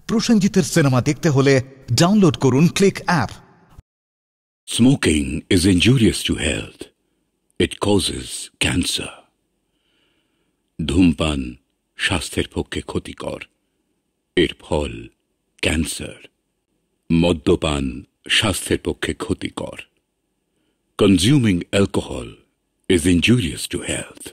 প্রসেনজিতের cinema দেখতে হলে download করুন click app. Smoking is injurious to health. It causes cancer. ধূমপান স্বাস্থ্যের পক্ষে ক্ষতিকর, এর ফল ক্যান্সার। মদ্যপান স্বাস্থ্যের পক্ষে ক্ষতিকর। Consuming alcohol is injurious to health.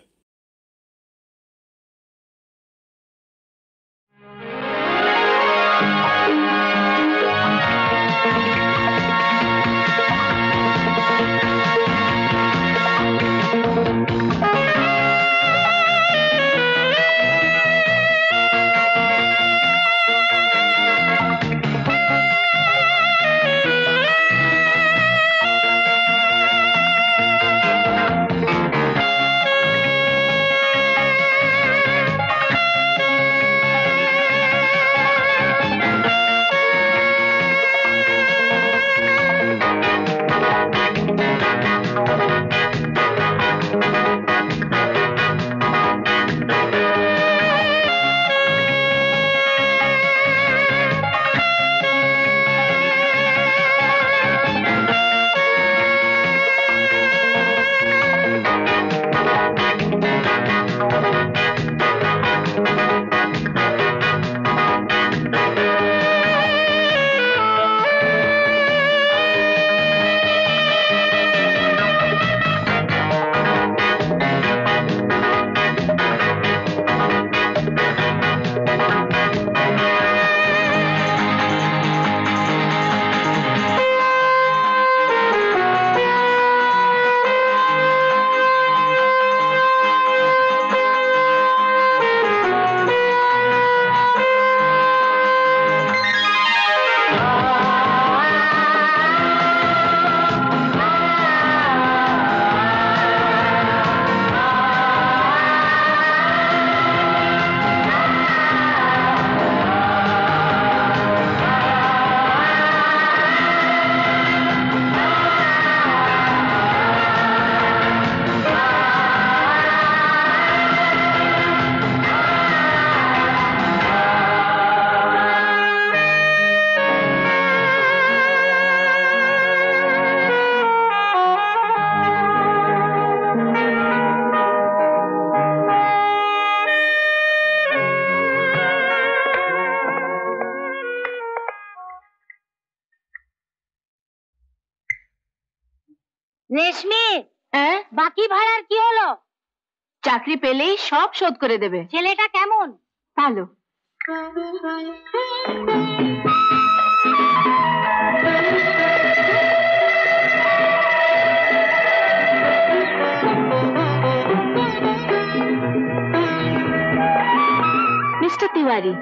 রেশমি, বাকি ভাড়ার কি হলো? চাকরি পেলেই সব শোধ করে দেবে। ছেলেটা কেমন? ভালো। মিস্টার তিওয়ারি,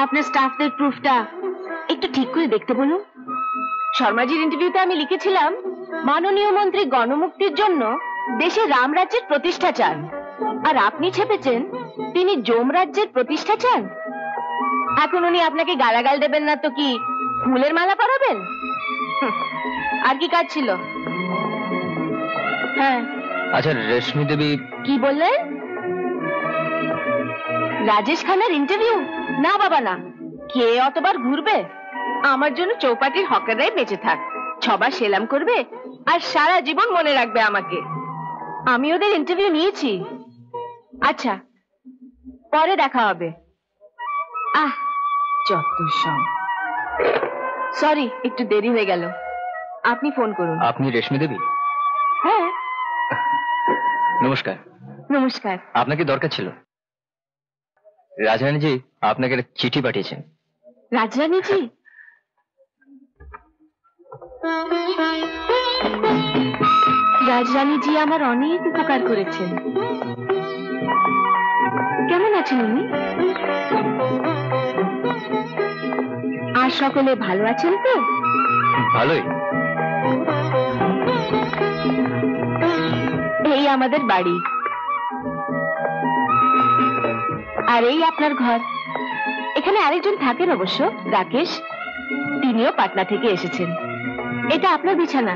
আপনার স্টাফদের প্রুফটা একটু ঠিক করে দেখতে বলুন। শর্মাজির ইন্টারভিউতে আমি লিখেছিলাম মাননীয় মন্ত্রী গণমুক্তির জন্য দেশে রামরাজ্যের প্রতিষ্ঠা চান, আর আপনি ছেপেছেন তিনি যমরাজ্যের প্রতিষ্ঠা চান। এখন উনি আপনাকে গালাগাল দেবেন না তো কি ফুলের মালা পরাবেন? আর কি কাজ ছিল? হ্যাঁ, আচ্ছা রেশমি দেবী। কি বললেন? রাজেশ খান্নার ইন্টারভিউ? না বাবা না, কে অতবার ঘুরবে? আমার জন্য চৌপাটির হকাররাই বেঁচে থাক, ছবার সেলাম করবে আর সারা জীবন মনে রাখবে আমাকে। আমি ওদের ইন্টারভিউ নিয়েছি। আচ্ছা, পরে দেখা হবে। যত সব। সরি, একটু দেরি হয়ে গেল। আপনি ফোন করুন। আপনি রেশমি দেবী? হ্যাঁ। নমস্কার। নমস্কার। আপনাকে দরকার ছিল। রাজরানীজি আপনাকে একটা চিঠি পাঠিয়েছেন। রাজরানীজি? রাজরানীজি আমার অনেক উপকার করেছেন। কেমন আছেন উনি? আর সকলে ভালো আছেন তো? ভালোই। এই আমাদের বাড়ি, আর এই আপনার ঘর। এখানে আরেকজন থাকেন অবশ্য, রাকেশ। তিনিও পাটনা থেকে এসেছেন। এটা আপনার বিছানা,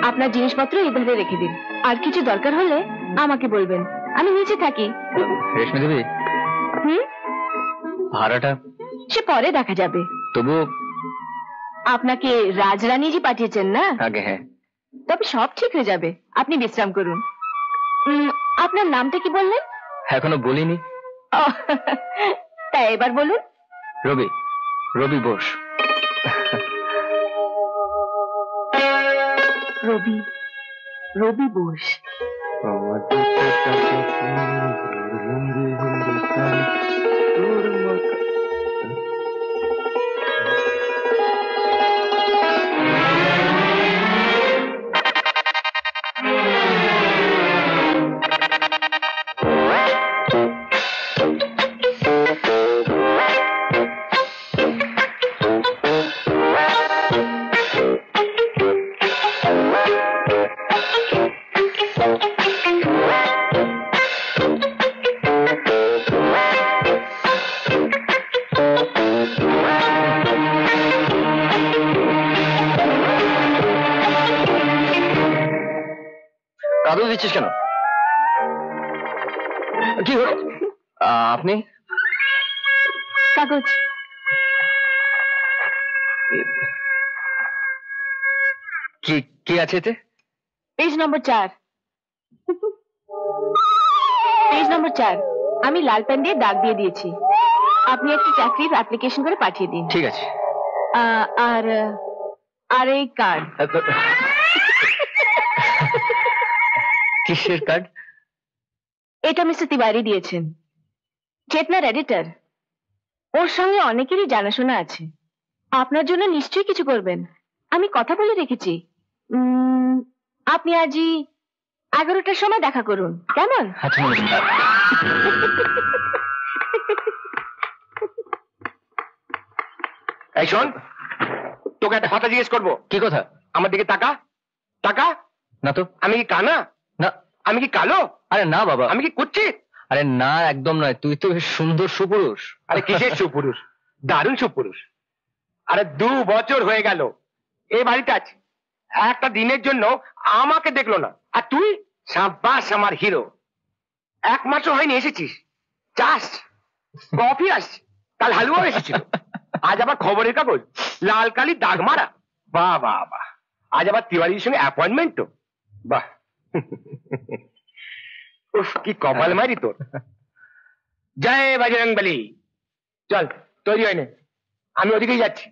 আপনার জিনিসপত্র এভাবে রেখে দিন। আর কিছু দরকার হলে আমাকে বলবেন, আমি নিচে থাকি। রেশমি দেবী, ভাড়াটা? সে পরে দেখা যাবে। তবু আপনাকে রাজরানীজি পাঠিয়েছেন না? আগে হ্যাঁ। তবে সব ঠিক হয়ে যাবে, আপনি বিশ্রাম করুন। আপনার নামটা কি বললেন? এখনো বলিনি। তাই এবার বলুন। রবি, রবি বোস। রবি, রবি বোস। কাগজ দিচ্ছিস কেন? কি হলো? আপনি কাগজ কি কি আছে এতে? পেজ নম্বর 4। পেজ নম্বর 4 আমি লাল পেন দিয়ে দাগ দিয়ে দিয়েছি। আপনি একটা চাকরির অ্যাপ্লিকেশন করে পাঠিয়ে দিন। ঠিক আছে। আর আর এই কার্ড। কিসের কার্ড? এটা মিস্টার তিওয়ারি দিয়েছেন, চেতনার এডিটর। ওর সঙ্গে অনেকেরই জানাশোনা আছে। আপনার জন্য নিশ্চয়ই কিছু করবেন, আমি কথা বলে রেখেছি। আপনি আজই 11টার সময় দেখা করুন, কেমন? আচ্ছা। এই শোন, তোকে একটা কথা জিজ্ঞেস করবো। কি কথা? আমার দিকে তাকা, তাকা। না তো। আমি কি কানা? না। আমি কি কালো? আরে না বাবা। আমি কি কুচ্ছিত? আরে না, একদম নয়। তুই তো বেশ সুন্দর সুপুরুষ। আরে কিসের সুপুরুষ? দারুণ সুপুরুষ। আরে 2 বছর হয়ে গেল এই বাড়িতে আছি, একটা দিনের জন্য আমাকে দেখলো না। আর তুই সাব্বাস আমার হিরো। 1 মাসও হয়নি এসেছিস, চাস কফি আসছে, কাল হালুয়া এসেছিল, আজ আবার খবরের কাগজ লাল কালি দাগ মারা। বাহ বাহ বাহ, আজ আবার তিওয়ারির সঙ্গে অ্যাপয়েন্টমেন্ট তো, বাহ। উফ, কি কপাল মারি তোর। জয় বজরংবলী। চল তৈরি হয় না, আমি ওদিকেই যাচ্ছি,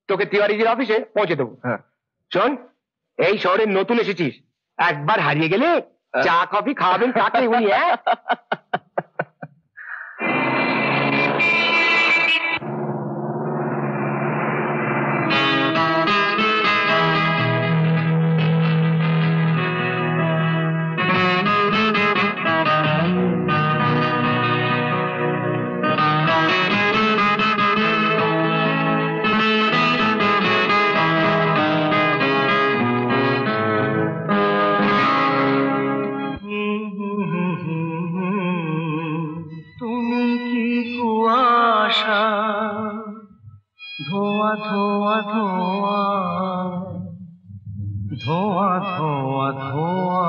তোকে তিওয়ারিজির অফিসে পৌঁছে দেবো। হ্যাঁ। শোন, এই শহরে নতুন এসেছিস, একবার হারিয়ে গেলে চা কফি খাওয়াবেন কাকে উনি। হ্যাঁ, তুমি কি কুয়াশা, ধোয়া ধোয়া ধোয়া, ধোয়া ধোয়া ধোয়া,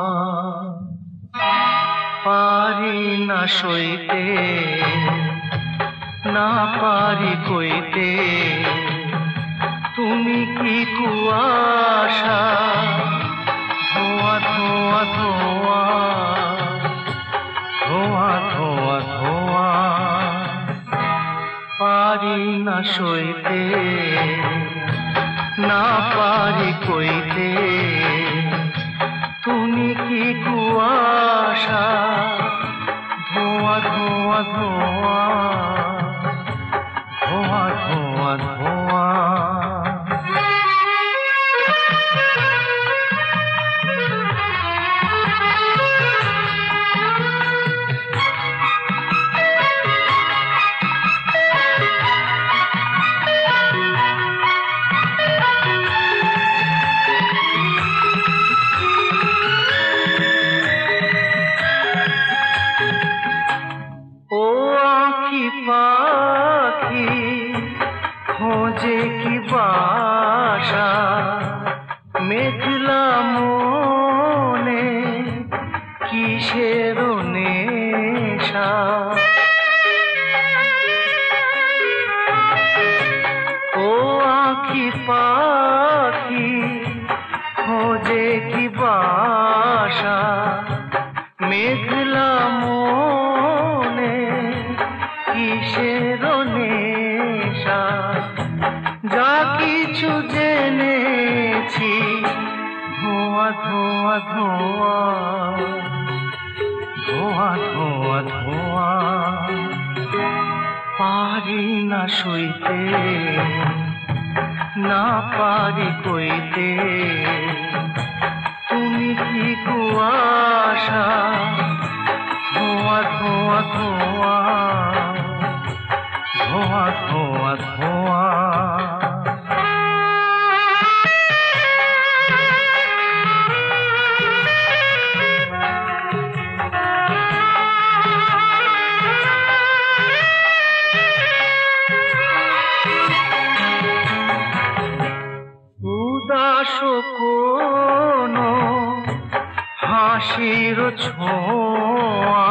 পারি না সইতে, না পারি কইতে। তুমি কি কুয়াশা, ধোয়া ধোয়া ধোয়া, ধোয়া ধোয়া ধোয়া, পারি না সইতে, না পারি কইতে। তুমি কি কুয়াশা, ধোয়া ধোয়া ধোয়া, ধোয়া ধোয়া ধোয়া। ধোঁয়া ধোঁয়া ধোঁয়া ধোঁয়া পারি না সইতে না পারি কইতে তুমি কি কুয়াশা ধোঁয়া ধোঁয়া ধোঁয়া ধোঁয়া ধোঁয়া ধোঁয়া কোনো হাসির ছোঁয়া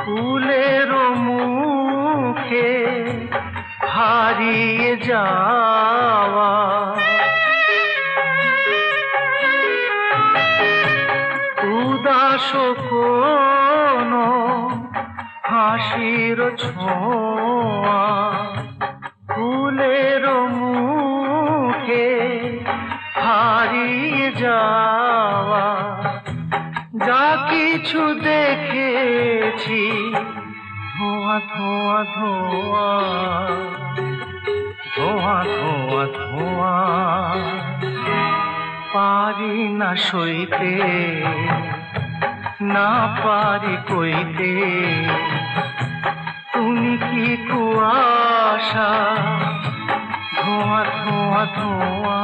ফুলের মুখে হারিয়ে যাওয়া উদাস কোনো হাসির ছোঁয়া ফুলের মুখে হারিয়ে যাওয়া যা কিছু দেখেছি ধোঁয়া ধোঁয়া ধোঁয়া ধোঁয়া ধোঁয়া ধোঁয়া পারি না সইতে না পারি কইতে তুমি কি কুয়াশা ধোঁয়া ধোঁয়া ধোঁয়া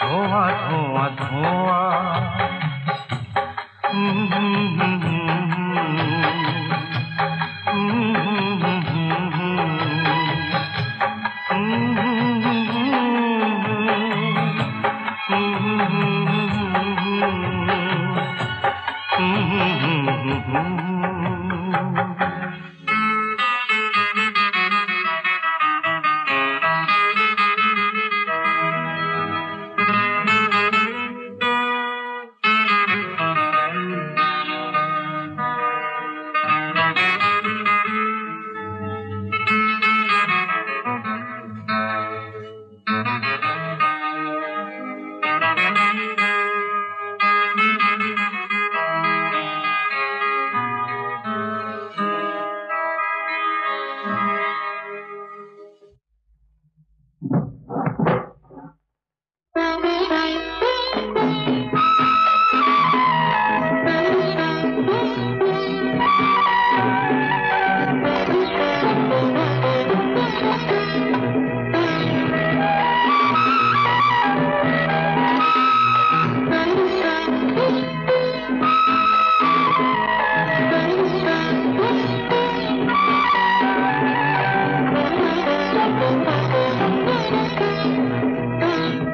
ধোঁয়া ধোঁয়া ধোঁয়া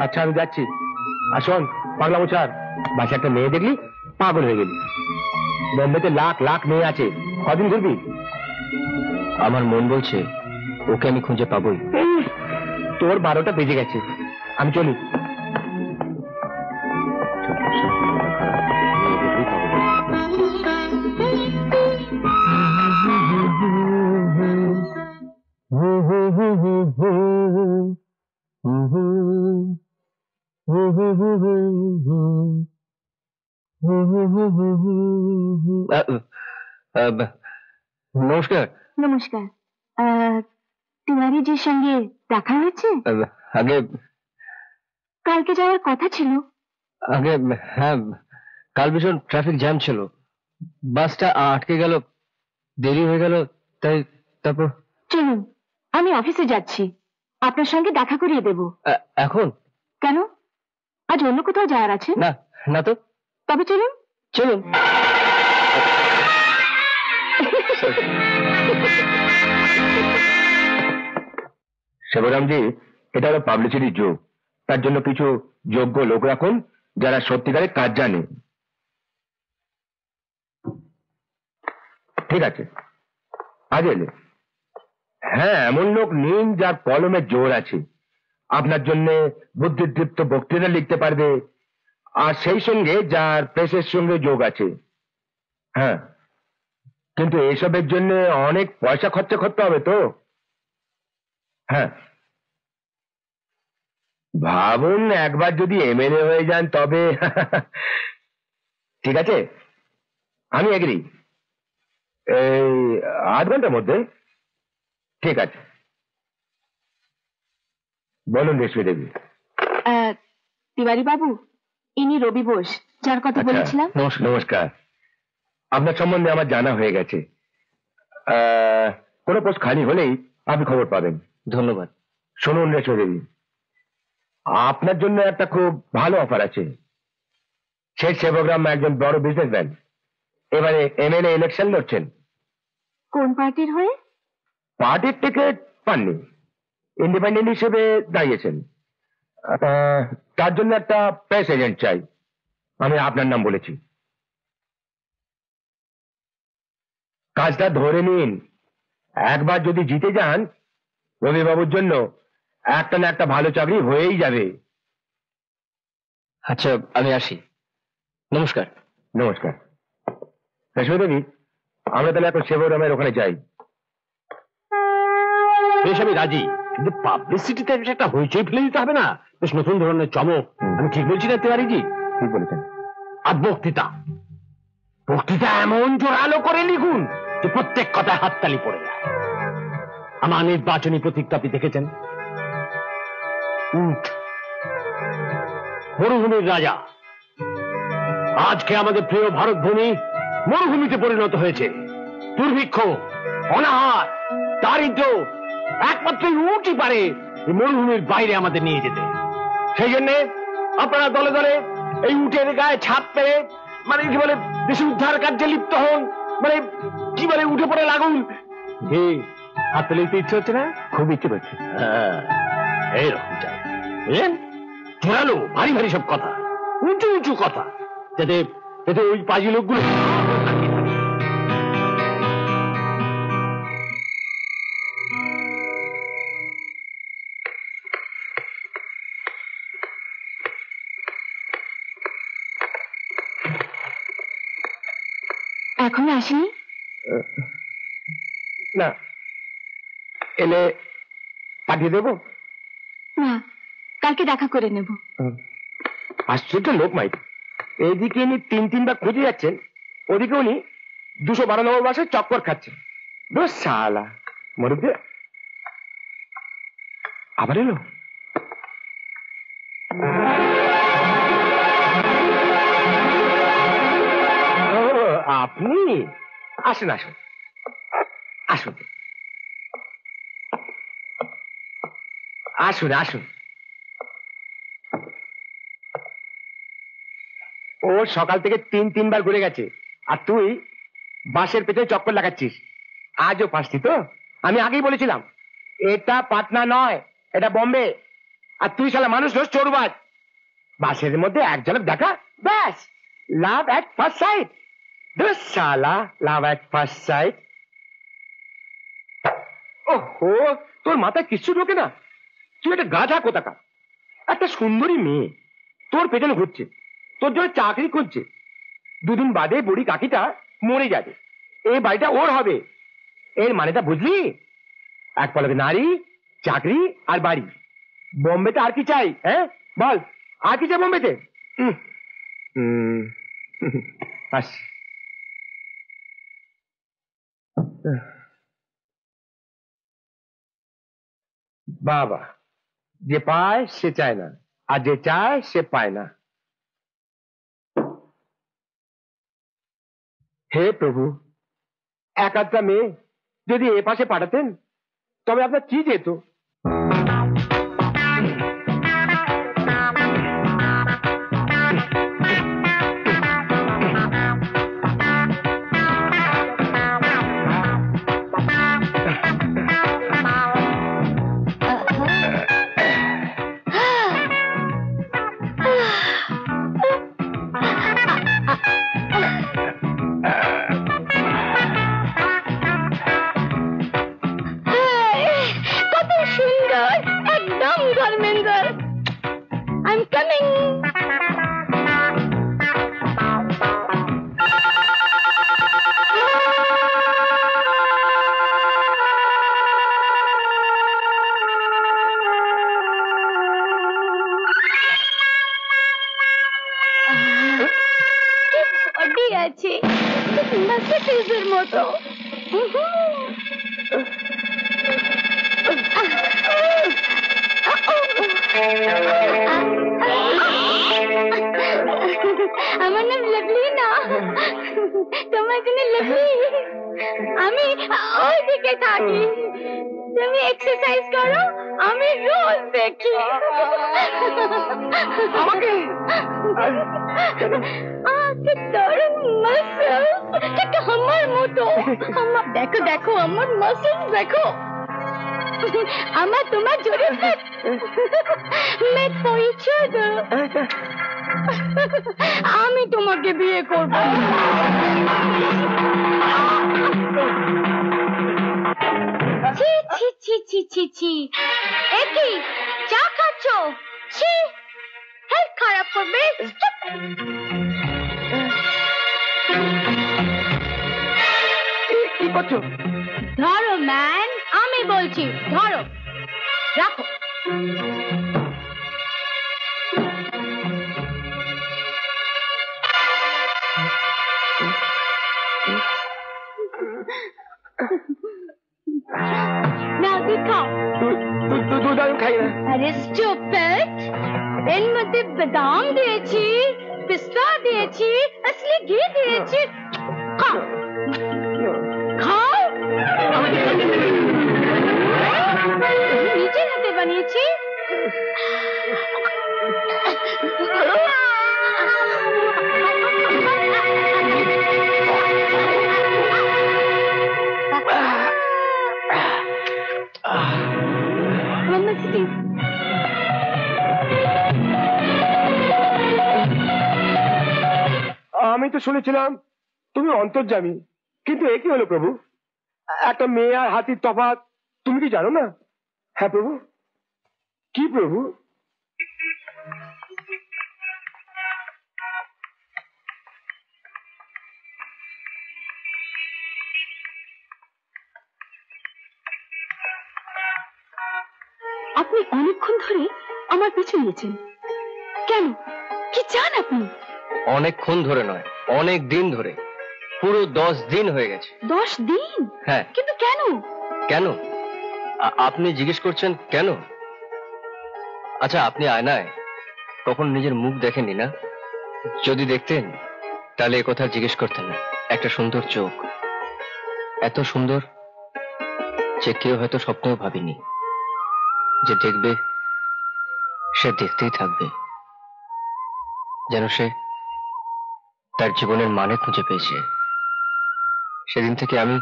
আচ্ছা আমি যাচ্ছি। আসুন পাগলা মোচার বাসে একটা মেয়ে দেখলি পাগল হয়ে গেলি। বোম্বেতে লাখ লাখ মেয়ে আছে, কদিন ঘুরবি? আমার মন বলছে ওকে আমি খুঁজে পাবোই। তোর 12টা বেজে গেছে, আমি চলি। নমস্কার। নমস্কার। তিওয়ারিজির সঙ্গে দেখা হয়েছে? আগে কালকে যাওয়ার কথা ছিল। আগে হ্যাঁ, কাল ভীষণ ট্রাফিক জ্যাম ছিল, বাসটা আটকে গেল, দেরি হয়ে গেল, তাই তারপর। চলুন আমি অফিসে যাচ্ছি, আপনার সঙ্গে দেখা করিয়ে দেব। এখন? কেন, আজ অন্য কোথাও যাওয়ার আছে? না না তো। তবে চলুন। চলুন। শিবরামজি, এটা হলো পাবলিসিটির যুগ, তার জন্য কিছু যোগ্য লোক রাখুন যারা সত্যিকারের কাজ জানে। ঠিক আছে, আজ এলে। হ্যাঁ, এমন লোক নিন যার কলমে জোর আছে, আপনার জন্য বুদ্ধিদীপ্ত বক্তৃতা লিখতে পারবে, আর সেই সঙ্গে যার প্রেসের সঙ্গে যোগ আছে। হ্যাঁ, কিন্তু এসবের জন্য অনেক পয়সা খরচা করতে হবে তো। হ্যাঁ, ভাবুন, একবার যদি এমএলএ হয়ে যান তবে ঠিক আছে, আমি এগ্রি। এই আধ ঘন্টার মধ্যে? ঠিক আছে, বলুন রেশমি দেবী। তিওয়ারি বাবু, ইনি রবি বোস, যার কথা আচ্ছা, বলেছিলাম। নমস্কার। আপনার সম্বন্ধে আমার জানা হয়ে গেছে। কোনো পোস্ট খালি হলেই আপনি খবর পাবেন। ধন্যবাদ। শুনুন রেশমি দেবী, আপনার জন্য একটা খুব ভালো অফার আছে। শেঠ সেবগ্রাম একজন বড় বিজনেসম্যান, এবারে এমএলএ ইলেকশন লড়ছেন। কোন পার্টির হয়ে? পার্টির টিকিট পাননি, ইন্ডিপেন্ডেন্ট হিসেবে দাঁড়িয়েছেন। তার জন্য একটা প্রেস এজেন্ট চাই। আমি আপনার নাম বলেছি। কাজটা ধরে নিন। একবার যদি জিতে যান, রবিবাবুর জন্য একটা না একটা ভালো চাকরি হয়েই যাবে। আচ্ছা, আমি আসি। নমস্কার। নমস্কার। রেশমি দেবী, আমরা তাহলে এখন সেবগ্রামের ওখানে যাই। বেশ, আমি রাজি, কিন্তু পাবলিসিটিতে একটা হইচই ফেলে দিতে হবে না? বেশ নতুন ধরনের চমক। আমি ঠিক বলছি না তিওয়ারিজি? ঠিক বলেছেন। আর বক্তৃতা বক্তৃতা এমন জোরালো করে লিখুন যে প্রত্যেক কথায় হাততালি পড়ে যায়। আমার নির্বাচনী প্রতীকটা আপনি দেখেছেন, উট, মরুভূমির রাজা। আজকে আমাদের প্রিয় ভারত ভূমি মরুভূমিতে পরিণত হয়েছে। দুর্ভিক্ষ, অনাহার, দারিদ্র, একমাত্র উটই পারে এই মরুভূমির বাইরে আমাদের নিয়ে যেতে। সেই জন্য আপনারা দলে দলে এই উটের গায়ে ছাপ পেয়ে, মানে কি বলে, দেশের উদ্ধার কার্যে লিপ্ত হন। মানে কি বলে, উঠে পড়ে লাগুন। হাত তুলে দিতে ইচ্ছে হচ্ছে না? খুব ইচ্ছে করছে। এইরকম চাই, বুঝলেন? জোরালো ভারী ভারী সব কথা, উঁচু উঁচু কথা, যাতে যাতে ওই পাজি লোকগুলো এখনো আসেনি? না, এলে পাঠিয়ে দেবো। না, কালকে দেখা করে নেব। আশ্চর্য লোক মাইক, এইদিকে উনি তিনবার খুঁজে যাচ্ছেন, ওদিকে উনি 212 নম্বর বাসে চক্কর খাচ্ছেন। দোষ শালা মরুদে। আবার এলো। আপনি আসুন আসুন আসুন আসুন আসুন। ও সকাল থেকে তিনবার ঘুরে গেছে, আর তুই বাসের পেছনে চক্কর লাগাচ্ছিস। আজও ফাঁসছি তো? আমি আগেই বলেছিলাম এটা পাটনা নয়, এটা বোম্বে। আর তুই শালা মানুষ রোজ চোরবাজ। বাসের মধ্যে এক ঝলক দেখা, ব্যাস লাভ এট ফার্স্ট সাইট। শালা লাভ এট ফার্স্ট সাইট। ওহো, তোর মাথায় কিচ্ছু ঢোকে না? তুই একটা গাধা কোথাকার। একটা সুন্দরী মেয়ে তোর পেছনে ঘুরছে, তোর জন্য চাকরি করছে। দুদিন বাদে বুড়ি কাকিটা মরে যাবে, এই বাড়িটা ওর হবে। এর মানেটা বুঝলি? এক পলকে নারী, চাকরি আর বাড়ি। বোম্বেতে আর কি চাই? হ্যাঁ বল, আর কি চাই বোম্বেতে? আসি। বাবা, যে পায় সে চায় না, আর যে চায় সে পায় না। হে প্রভু, এক আধটা মেয়ে যদি এ পাশে পাঠাতেন তবে আপনার কি যেত? কত সুন্দর, একদম ধর্মেন্দ্র। I'm coming. মার্সিডিজের মতো। আমার নাম লাভলি না, তোমার জন্য লাভলি। আমি ওইদিকে থাকি, তুমি এক্সারসাইজ করো, আমি রোজ দেখি। আমাকে দারুণ মাসেলস, ঠিক আমার মতো। আমার দেখো দেখো, আমার মাসেলস দেখো। আমার তোমার জোরে মেড ফর ইচ আদার। আমি তোমাকে বিয়ে করব। ছি ছি ছি ছি ছি ছি, একই চা খাচ্ছ? ছি, হেলথ খারাপ করবে। কি করছো? ধরো ম্যান, আমি বলছি ধরো, রাখো। না দুধ খাও। দুধ আমি খাই না। আরে স্টুপিড, এর মধ্যে বাদাম দিয়েছি, পিস্তা দিয়েছি, আসলে ঘি দিয়েছি। খাও খাও, নিজের হাতে বানিয়েছি। আমি তো শুনেছিলাম তুমি অন্তর্যামী, কিন্তু এ কি হলো প্রভু? একটা মেয়ে আর হাতির তফাৎ তুমি কি জানো না? হ্যাঁ প্রভু। কি প্রভু? আপনি অনেকক্ষণ ধরে আমার পিছু নিয়েছেন কেন? কি চান আপনি? অনেকক্ষণ ধরে নয়, অনেক দিন ধরে, পুরো 10 দিন হয়ে গেছে। 10 দিন? হ্যাঁ। কিন্তু কেন? কেন আপনি জিজ্ঞেস করছেন কেন? আচ্ছা, আপনি আয়নায় কখন নিজের মুখ দেখেননি না? যদি দেখতেন তাহলে এ কথা জিজ্ঞেস করতেন না। একটা সুন্দর চোখ, এত সুন্দর যে কেউ হয়তো স্বপ্নেও ভাবিনি যে দেখবে, সে দেখতেই থাকবে, যেন সে তার জীবনের মানে খুঁজে পেয়েছে। সেদিন থেকে আমি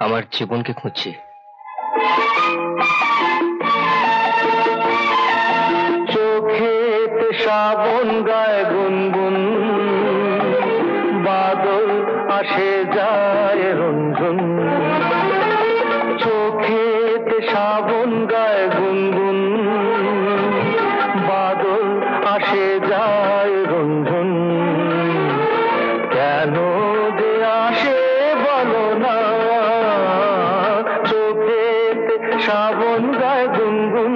আমার জীবনকে খুঁজছি। চোখেতে শ্রাবণ গায় গুনগুন, বাদল আসে যায় রঞ্জন। চোখেতে শ্রাবণ গায় গুনগুন, বাদল আসে যায় রঞ্জন। কেন যে আসে বলো না, চোখেতে শ্রাবণ গায় গুনগুন।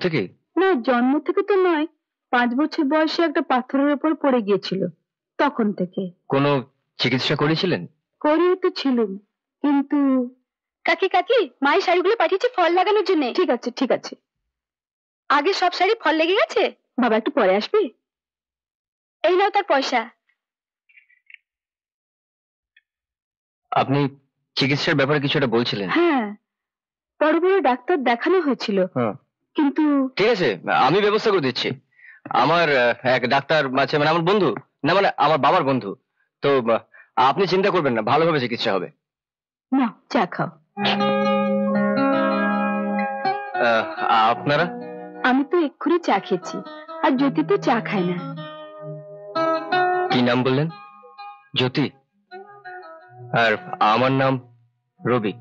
থেকে? না, জন্ম থেকে তো নয়, 5 বছর বয়সে একটা পাথরের উপর পড়ে গিয়েছিল, তখন থেকে। কোনো চিকিৎসা করেছিলেন? করিয়ে তো ছিলুম, কিন্তু কাকি কাকি মায়ের শাড়িগুলো পাঠিয়েছে ফল লাগানোর জন্য। ঠিক আছে ঠিক আছে। আগে সব শাড়ি ফল লেগে গেছে, বাবা একটু পরে আসবে। এই নাও তার পয়সা। আপনি চিকিৎসার ব্যাপারে কিছু একটা বলছিলেন। হ্যাঁ, বড় বড় ডাক্তার দেখানো হয়েছিল, কিন্তু ঠিক আছে, আমি ব্যবস্থা করে দিচ্ছি। আমার এক ডাক্তার আছে, মানে আমার বন্ধু, না মানে আমার বাবার বন্ধু। তো আপনি চিন্তা করবেন না, ভালোভাবে চিকিৎসা হবে। না, চা খাও। আপনারা? আমি তো এক্ষুনি চা খেয়েছি, আর জ্যোতি তো চা খায় না। কি নাম বললেন? জ্যোতি। আর আমার নাম রবি।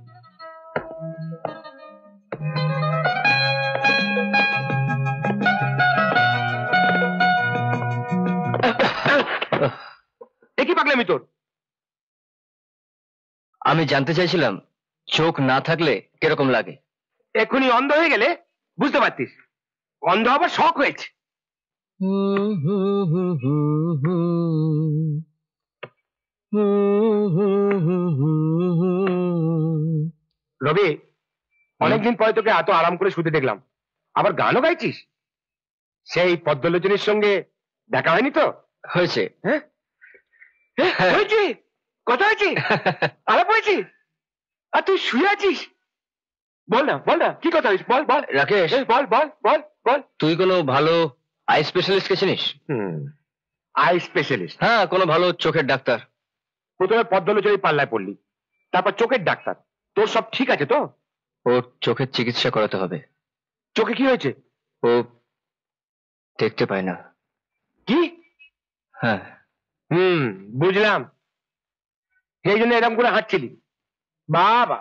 দেখি পাগলামি তোর। আমি জানতে চাইছিলাম চোখ না থাকলে কিরকম লাগে। এক্ষুনি অন্ধ হয়ে গেলে বুঝতে পারতিস। অন্ধ আবার শখ হয়েছে। রবি, অনেকদিন পরে তোকে এত আরাম করে শুতে দেখলাম, আবার গানও গাইছিস। সেই পদ্মলোচনীর সঙ্গে দেখা হয়নি তো? হয়েছে। হ্যাঁ হয়েছে, কথা হয়েছে, আলাপ হয়েছে। আর তুই শুয়ে আছিস? বল না কি কথা হয়েছে, বল বল রাকেশ, বল বল বল বল। তুই কোনো ভালো আই স্পেশালিস্টকে চিনিস? Eye specialist? হ্যাঁ, কোনো ভালো চোখের ডাক্তার। প্রথমে পদ্মলোচনী পাল্লায় পড়লি, তারপর চোখের ডাক্তার। তোর সব ঠিক আছে তো? ওর চোখের চিকিৎসা করাতে হবে। চোখে কি হয়েছে? ও দেখতে পায় না। কি? হ্যাঁ। বুঝলাম, সেই জন্য এরকম করে হাঁটছিলি। বাবা,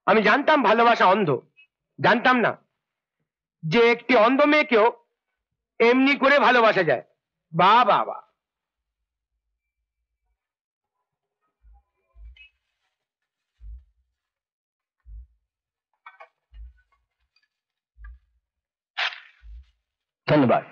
আমি জানতাম ভালোবাসা অন্ধ, জানতাম না যে একটি অন্ধ মেয়েকেও এমনি করে ভালোবাসা যায়। বাবা, ধন্যবাদ।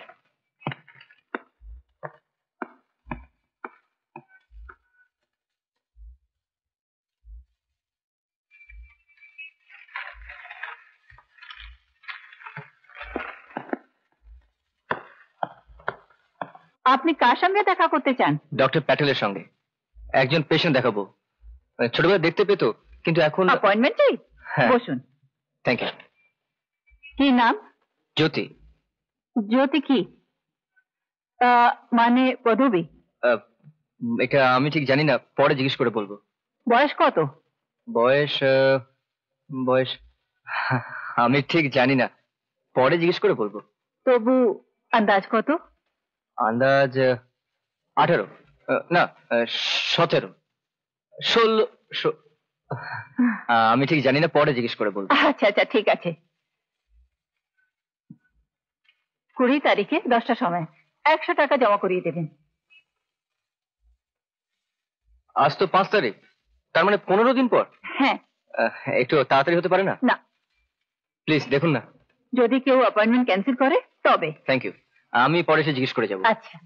আপনি কার সঙ্গে দেখা করতে চান? ডক্টর প্যাটেলের সঙ্গে। একজন পেশেন্ট দেখাবো, ছোটবেলা দেখতে পেতো, কিন্তু এখন। অ্যাপয়েন্টমেন্ট চাই? হ্যাঁ। বসুন। Thank you. কি নাম? জ্যোতি। জ্যোতি কি মানে পদবী? এটা আমি ঠিক জানি না, পরে জিজ্ঞেস করে বলবো। বয়স কত? বয়স বয়স আমি ঠিক জানি না, পরে জিজ্ঞেস করে বলবো। তবু আন্দাজ কত? আন্দাজ 18, না 17, 16। আমি ঠিক জানি না, পরে জিজ্ঞেস করে বলবো। আচ্ছা আচ্ছা, ঠিক আছে। 20 তারিখে 10টার সময় 100 টাকা জমা করিয়ে দেবেন। আজ তো 5 তারিখ, তার মানে 15 দিন পর। হ্যাঁ। একটু তাড়াতাড়ি হতে পারে না? না, প্লিজ দেখুন না। যদি কেউ অ্যাপয়েন্টমেন্ট ক্যান্সেল করে তবে। থ্যাংক ইউ, আমি পরে এসে জিজ্ঞেস করে যাবো। আচ্ছা।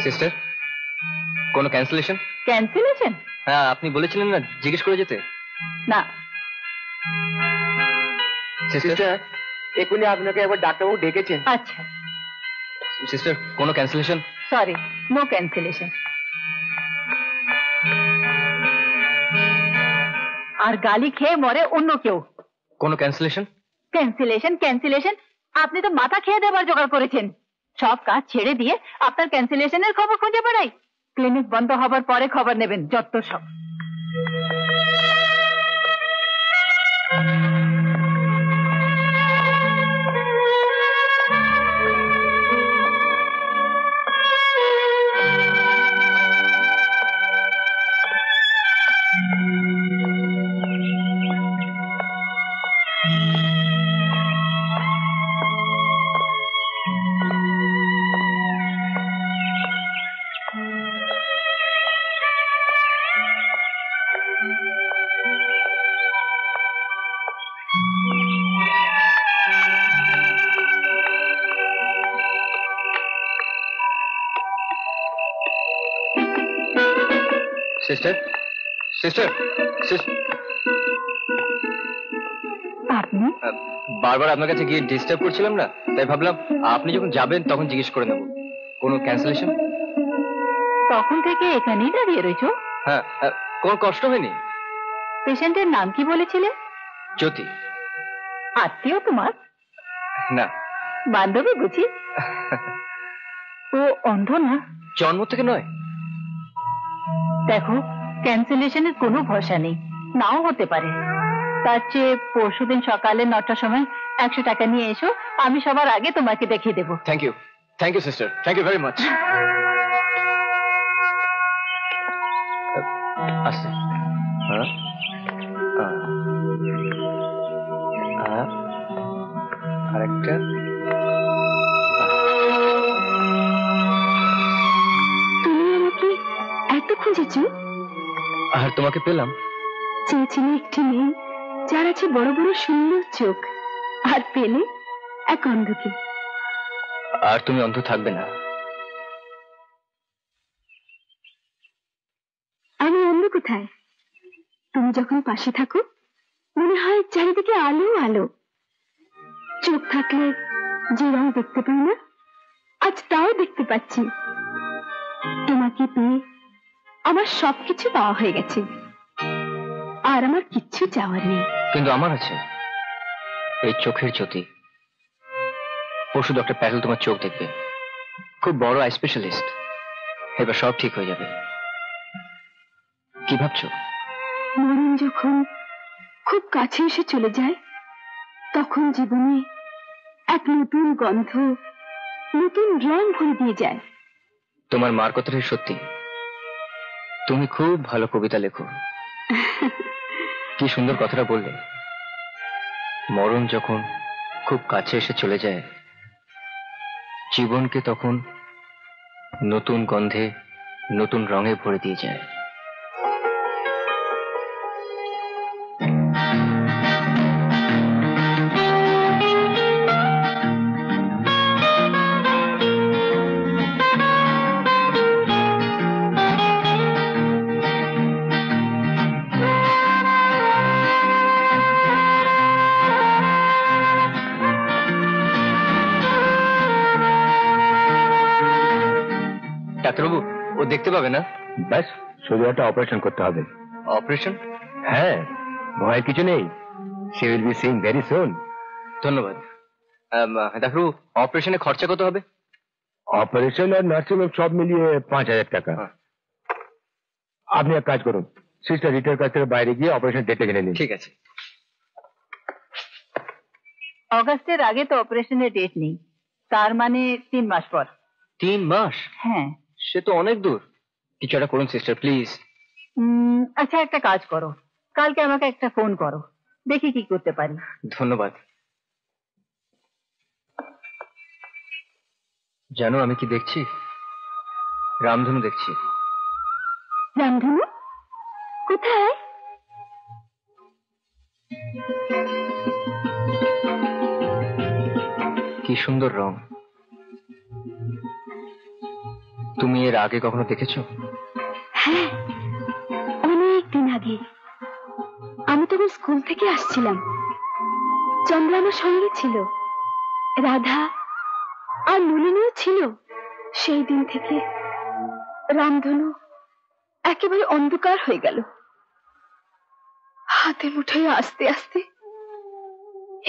সিস্টার, কোনো ক্যান্সেলেশন? ক্যান্সেলেশন? হ্যাঁ, আপনি বলেছিলেন না জিজ্ঞেস করে যেতে। না। সিস্টার, এক্ষুনি আপনাকে একবার ডাক্তারবাবু ডেকেছেন। আচ্ছা। সিস্টার, কোনো ক্যান্সেলেশন? Sorry, no cancellation. আর গালি খেয়ে মরে অন্য কেউ। কোনো ক্যান্সেলেশন? ক্যান্সেলেশন ক্যান্সেলেশন, আপনি তো মাথা খেয়ে দেবার জোগাড় করেছেন। সব কাজ ছেড়ে দিয়ে আপনার ক্যান্সেলেশনের খবর খুঁজে বেড়াই। ক্লিনিক বন্ধ হবার পরে খবর নেবেন, যত সব। সিস্টার, সিস্টার, আপনি বারবার আপনার কাছে গিয়ে ডিস্টার্ব করছিলাম না, তাই ভাবলাম আপনি যখন যাবেন তখন জিজ্ঞেস করে নেব কোনো ক্যান্সেলেশন। তখন থেকে এখানেই দাঁড়িয়ে রয়েছো? হ্যাঁ, কোনো কষ্ট হয়নি? পেশেন্টের নাম কি বলেছিলে? জ্যোতি। আত্মীয় তোমার? না, বান্ধবী বুঝি? ও অন্ধ না? জন্ম থেকে নয়। দেখো, ক্যান্সেলেশনের কোনো ভরসা নেই, নাও হতে পারে। তার চেয়ে পরশুদিন সকালে 9টার সময় 100 টাকা নিয়ে এসো, আমি সবার আগে তোমাকে দেখিয়ে দেবো। Thank you sister, thank you very much. আচ্ছা, আরেকটা। তুমি আমাকে এত খুঁজেছো? আর তোমাকে পেলাম। চেয়েছিলে একটি মেয়ে যার আছে বড় বড় সুন্দর চোখ, আর পেলে এক অন্ধকে। আর তুমি অন্ধ থাকবে না। আমি অন্ধ কোথায়? তুমি যখন পাশে থাকো মনে হয় চারিদিকে আলো আলো। চোখ থাকলে যে রং দেখতে পাই না, আজ তাও দেখতে পাচ্ছি। তোমাকে পেয়ে আমার সবকিছু পাওয়া হয়ে গেছে, আর আমার কিচ্ছু চাওয়ার নেই। কিন্তু আমার আছে এই চোখের জ্যোতি। পরশু ডক্টর প্যাটেল তোমার চোখ দেখবে, খুব বড় আই স্পেশালিস্ট। এবার সব ঠিক হয়ে যাবে। কি ভাবছো? মরণ যখন খুব কাছে এসে চলে যায়, তখন জীবনে এক নতুন গন্ধ, নতুন রং ভরে দিয়ে যায়। তোমার মার কথাটাই সত্যি। তুমি খুব ভালো কবিতা লেখো। কি সুন্দর কথাটা বললে। মরণ যখন খুব কাছে এসে চলে যায়, জীবনকে তখন নতুন গন্ধে, নতুন রঙে ভরে দিয়ে যায়। ডাক্তারবাবু, ও দেখতে পাবে না? ব্যাস, শুধু একটা অপারেশন করতে হবে। অপারেশন? হ্যাঁ, ভয়ের কিছু নেই। She will be Singh very soon. ধন্যবাদ। ডাক্তারবাবু, অপারেশনে খরচা কত হবে? অপারেশন আর নার্সিং হোম সব মিলিয়ে 5,000 টাকা। আপনি এক কাজ করুন, সিস্টার রিটার কাছ থেকে বাইরে গিয়ে অপারেশন ডেটে জেনে নিন। ঠিক আছে। অগাস্টের আগে তো অপারেশনের ডেট নেই, তার মানে 3 মাস পর। 3 মাস? হ্যাঁ। সে তো অনেক দূর। কিছু একটা করুন সিস্টার, প্লিজ। আচ্ছা, একটা কাজ করো, কালকে আমাকে একটা ফোন করো, দেখি কি করতে পারি। ধন্যবাদ। জানো আমি কি দেখছি? রামধনু দেখছি। রামধনু? কোথায়? কি সুন্দর রং। তুমি এর আগে কখনো দেখেছো? হ্যাঁ, অনেক দিন আগে। আমি তখন স্কুল থেকে আসছিলাম, চন্দ্র আমার সঙ্গে ছিল, রাধা আর নলিনীও ছিল। সেই দিন থেকে রামধনু একেবারে অন্ধকার হয়ে গেল। হাতে মুঠোয় আস্তে আস্তে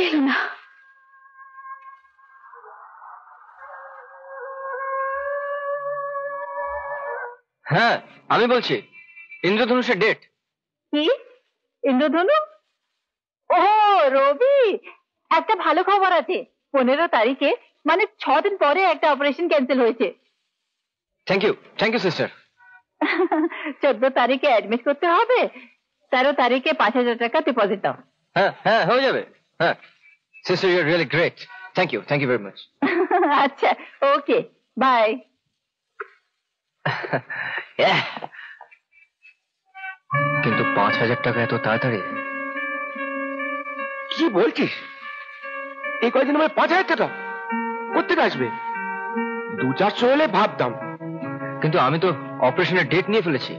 এলো না। হ্যাঁ, আমি বলছি ইন্দ্রধনুষের ডেট। কি ইন্দ্রধনু? ও রবি, একটা ভালো খবর আছে। 15 তারিখে, মানে 6 দিন পরে একটা অপারেশন ক্যান্সেল হয়েছে। Thank you sister. 14 তারিখে অ্যাডমিট করতে হবে, 13 তারিখে 5,000 টাকা ডিপোজিট দাও। হ্যাঁ হ্যাঁ, হয়ে যাবে। হ্যাঁ sister, you are really great. Thank you very much. আচ্ছা, ওকে, বাই। কিন্তু 5,000 টাকা এত তাড়াতাড়ি? কি বলছিস? এই কয়েকদিন আমার 5,000 টাকা কোথেকে আসবে? 200-400 হলে ভাবতাম। কিন্তু আমি তো অপারেশনের ডেট নিয়ে ফেলেছি।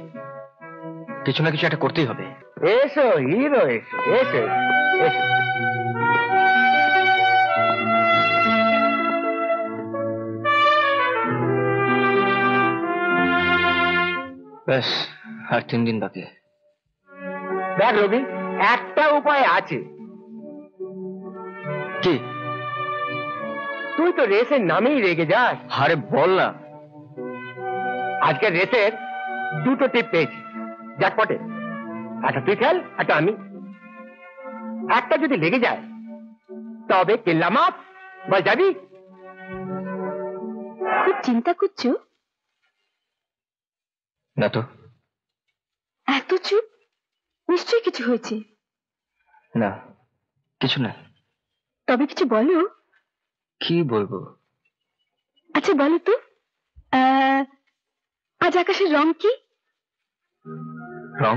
কিছু না কিছু একটা করতেই হবে। এসো হিরো, এসো এসো এসো। ব্যাস, আর 3 দিন বাকি। দেখ রবি, একটা উপায় আছে। কি? তুই তো রেসের নামেই রেগে যাস। আরে বল না। আজকের রেসের 2টো টিপ পেয়েছি জ্যাকপটে। একটা তুই খেল, একটা আমি। একটা যদি লেগে যায় তবে কেল্লা মাপ, বল যাবি? খুব চিন্তা করছো? না তো। এত চুপ? নিশ্চয়ই কিছু হয়েছে। না, কিছু না। তবে কিছু বলো। কি বলবো? আচ্ছা বলো তো, আজ আকাশের রং কি? রং?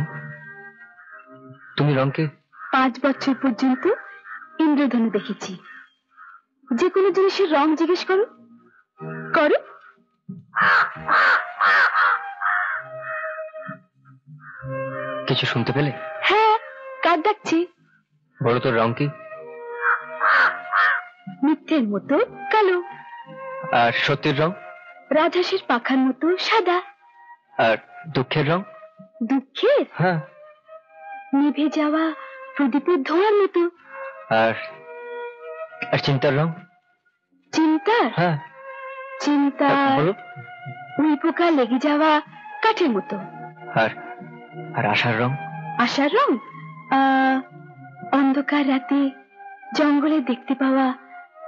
তুমি রংকে? 5 বছর পর্যন্ত ইন্দ্রধনু দেখেছি। যে কোনো জিনিসের রং জিজ্ঞেস করো, করো। কিছু শুনতে পেলে? হ্যাঁ, কার ডাকছি? বলো তো রং কি? মিথ্যের মতো কালো। আর সত্যির রং? রাজহাঁসের পাখার মতো সাদা। আর দুঃখের রং? দুঃখের? হ্যাঁ। নিভে যাওয়া প্রদীপের ধোঁয়ার মতো। আর আর চিন্তার রং? চিন্তার? হ্যাঁ। চিন্তা বলো। উই পোকা লেগে যাওয়া কাঠের মতো। আর আর আশার রং? আশার রং অন্ধকার রাতে জঙ্গলে দেখতে পাওয়া